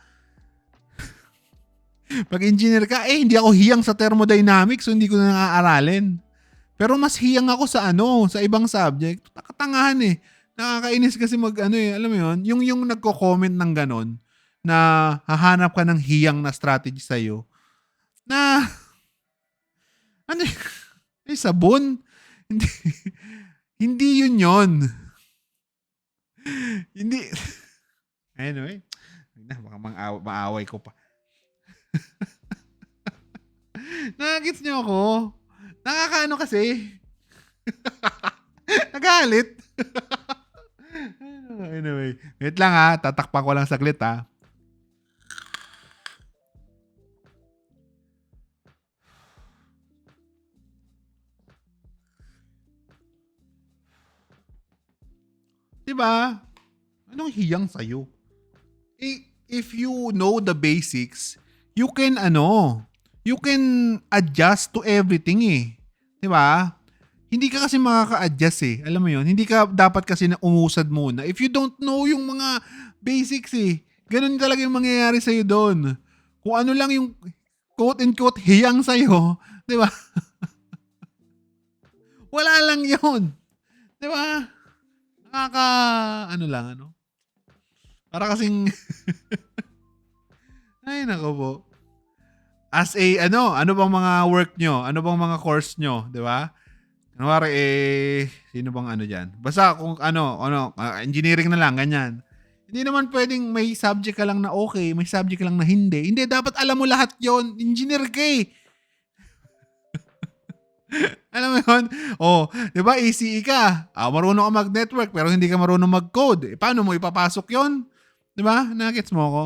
Speaker 2: Pag engineer ka, hindi ako hiyang sa thermodynamics, so hindi ko na aaralin. Pero mas hiyang ako sa ibang subject. Katangahan Nakakainis kasi alam mo yun, yung nagko-comment ng ganon, na hahanap ka ng hiyang na strategy sa'yo, na, sabon? Hindi, hindi yun. Hindi. Anyway, baka maaway ko pa. Nagets niyo ako? Nakakaano kasi? Nagalit. Anyway, wait lang tatakpan ko lang saglit Diba? Anong hiyang sa'yo? If you know the basics, you can adjust to everything Diba? Hindi ka kasi makaka-adjust Alam mo yun? Hindi ka dapat kasi na umusad muna. If you don't know yung mga basics ganun talaga yung mangyayari sa'yo doon. Kung ano lang yung quote-unquote hiyang sa'yo, di ba? Wala lang yun. Di ba? Para kasing ay nako po. As ano bang mga work nyo? Ano bang mga course nyo? Di ba? Kunwari sino bang dyan? Basta kung engineering na lang, ganyan. Hindi naman pwedeng may subject ka lang na okay, may subject ka lang na hindi. Hindi, dapat alam mo lahat yon. Engineer ka Alam mo yun? Di ba ACE ka? Marunong ka mag-network pero hindi ka marunong mag-code. Paano mo ipapasok yon? Di ba? Nakits mo ko?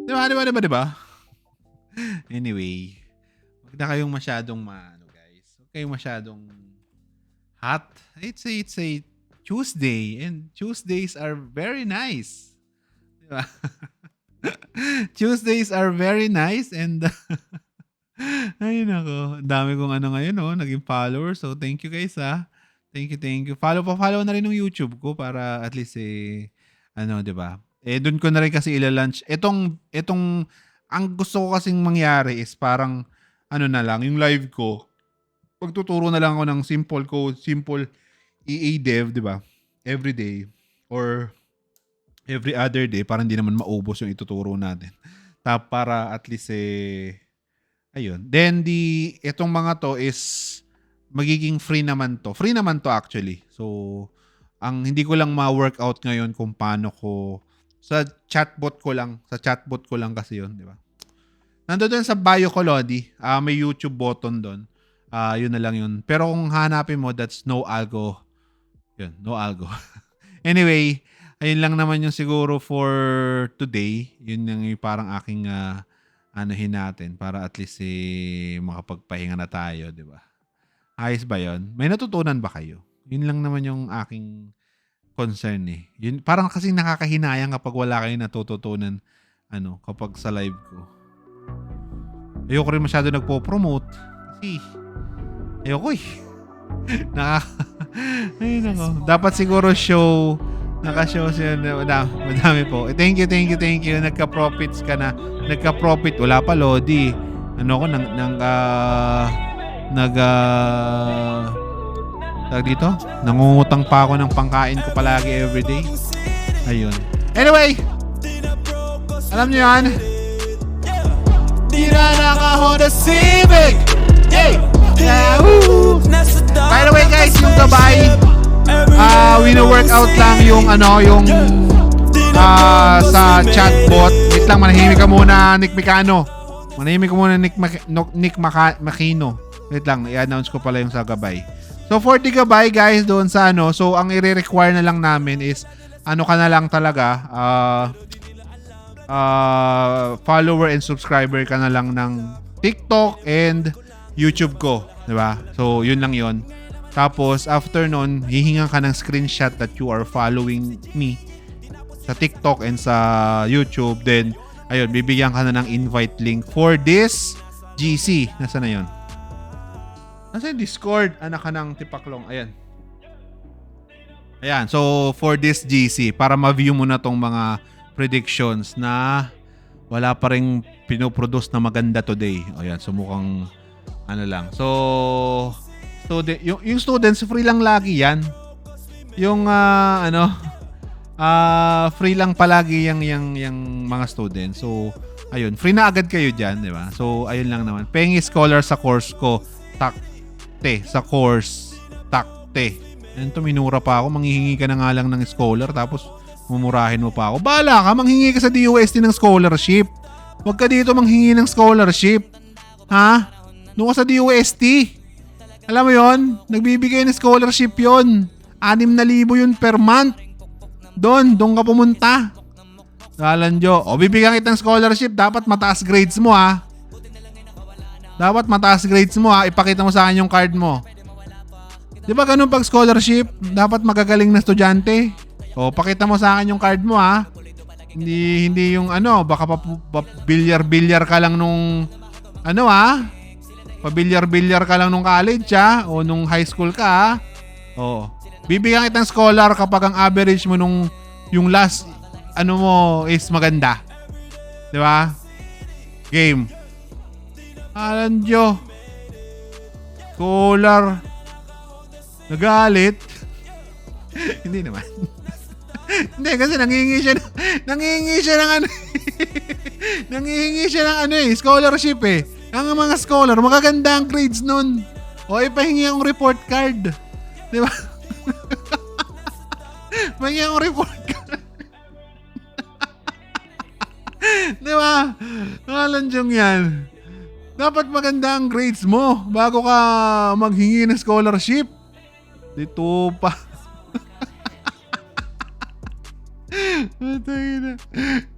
Speaker 2: Di ba? Anyway, wag na kayong masyadong guys. Huwag kayong masyadong hot. It's a Tuesday and Tuesdays are very nice. Diba? Tuesdays are very nice and ay nako, ang dami kong ano ngayon naging followers. So thank you guys Thank you. Follow na rin ng YouTube ko para at least 'di ba? Doon ko na rin kasi ila-launch. Etong ang gusto ko kasing mangyari is parang na lang, yung live ko. Pagtuturo na lang ako ng simple code, simple EA dev, 'di ba? Every day or every other day para hindi naman maubos yung ituturo natin. Para at least ayun. Then itong mga to is magiging free naman to. Free naman to actually. So ang hindi ko lang ma-workout ngayon kung paano ko sa chatbot ko lang kasi 'yon, di ba? Nandoon sa bio ko, Lodi. May YouTube button doon. Yun na lang yun. Pero kung hanapin mo, that's no algo. Yun, no algo. Anyway, ayun lang naman yung siguro for today. Yun yung parang aking anuhin natin para at least makapagpahinga na tayo, di ba? Ayos ba yun? May natutunan ba kayo? Yun lang naman yung aking concern Yun, parang kasi nakakahinayang kapag wala kayong natututunan kapag sa live ko. Ayoko rin masyado nagpo-promote kasi ayoko ay nako. Dapat siguro show. Naka-show siya. Madami po. Thank you. Nagka-profits ka na. Nagka-profit. Wala pa, Lodi. Tawag dito? Nangungutang pa ako ng pangkain ko palagi everyday. Ayun. Anyway! Alam niyo yan? Di na naka-Honda Civic! Hey! By the way guys, yung gabay, wino-workout lang yung sa chatbot. Wait lang, manahimik ka muna, Nick Micano. Nick Makino. Wait lang, i-announce ko pala yung sa gabay. So for the gabay guys, doon sa so ang i-require na lang namin is ka na lang talaga, follower and subscriber ka na lang ng TikTok and YouTube ko, di ba? So yun lang yun. Tapos after nun, hihingan ka ng screenshot that you are following me sa TikTok and sa YouTube. Then ayun, bibigyan ka na ng invite link for this GC. Nasaan na yun? Nasa yung Discord, anak ka ng tipaklong. Ayan. So, for this GC, para ma-view mo na tong mga predictions na wala pa rin pinoproduce na maganda today. Ayan. So, mukhang lang. So, yung students, free lang lagi yan. Yung, free lang palagi yung mga students. So, ayun. Free na agad kayo dyan, di ba? So, ayun lang naman. Pengi scholar sa course ko. Sa course takte. Ito minura pa ako, manghihingi ka na nga lang ng scholar tapos mumurahin mo pa ako. Bahala ka, manghingi ka sa DOST ng scholarship. Huwag ka dito manghingi ng scholarship. Ha? Doon ka sa DOST. Alam mo yon, nagbibigay ng scholarship yon. 6,000 yun per month. Doon ka pumunta. Dalanjo. Bibigyan kita ng scholarship, dapat mataas grades mo Ipakita mo sa akin yung card mo. Di ba ganun pag scholarship? Dapat magagaling na estudyante. Pakita mo sa akin yung card mo Hindi yung baka bilyar ka lang nung pabilyar ka lang nung college o nung high school ka Bibigyan kitang scholar kapag ang average mo nung yung last mo is maganda. Di ba? Game. Alanjo. Scholar. Nagalit. Hindi naman. Hindi kasi nangihingi siya ng scholarship Ang mga scholar, magaganda ang grades nun. Ipahingi ang report card. Di ba? Pahingi ang report card. Di ba? Alanjong yan. Dapat maganda ang grades mo bago ka maghingi ng scholarship. Dito pa.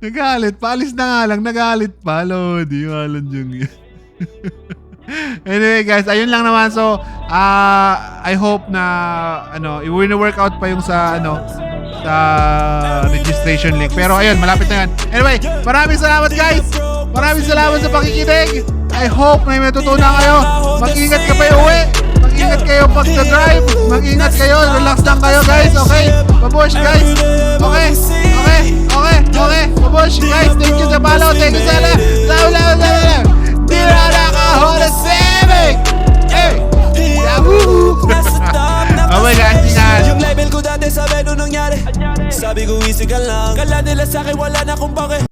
Speaker 2: Nagalit. Paalis na nga lang. Nagalit pa. Lodi. Walang dyan yan. Anyway guys, ayun lang naman. So, I hope na i-workout pa yung sa registration link. Pero ayun, malapit na yan. Anyway, maraming salamat guys. Maraming salamat sa pakikinig. I hope na may matutunan kayo. Mag-ingat ka pa uwi. Mag-ingat kayo pag-drive. Mag-ingat kayo. Relax lang kayo guys. Okay? Babush guys. Okay? Babush guys. Thank you sa follow. Thank you sa lahat. Tira na ka Honda Civic. Hey! Yahoo! Okay guys, tingnan.
Speaker 3: Yung level ko dati sabi nung nangyari, sabi ko easy ka lang. Kala nila sa'kin wala na kung bakit.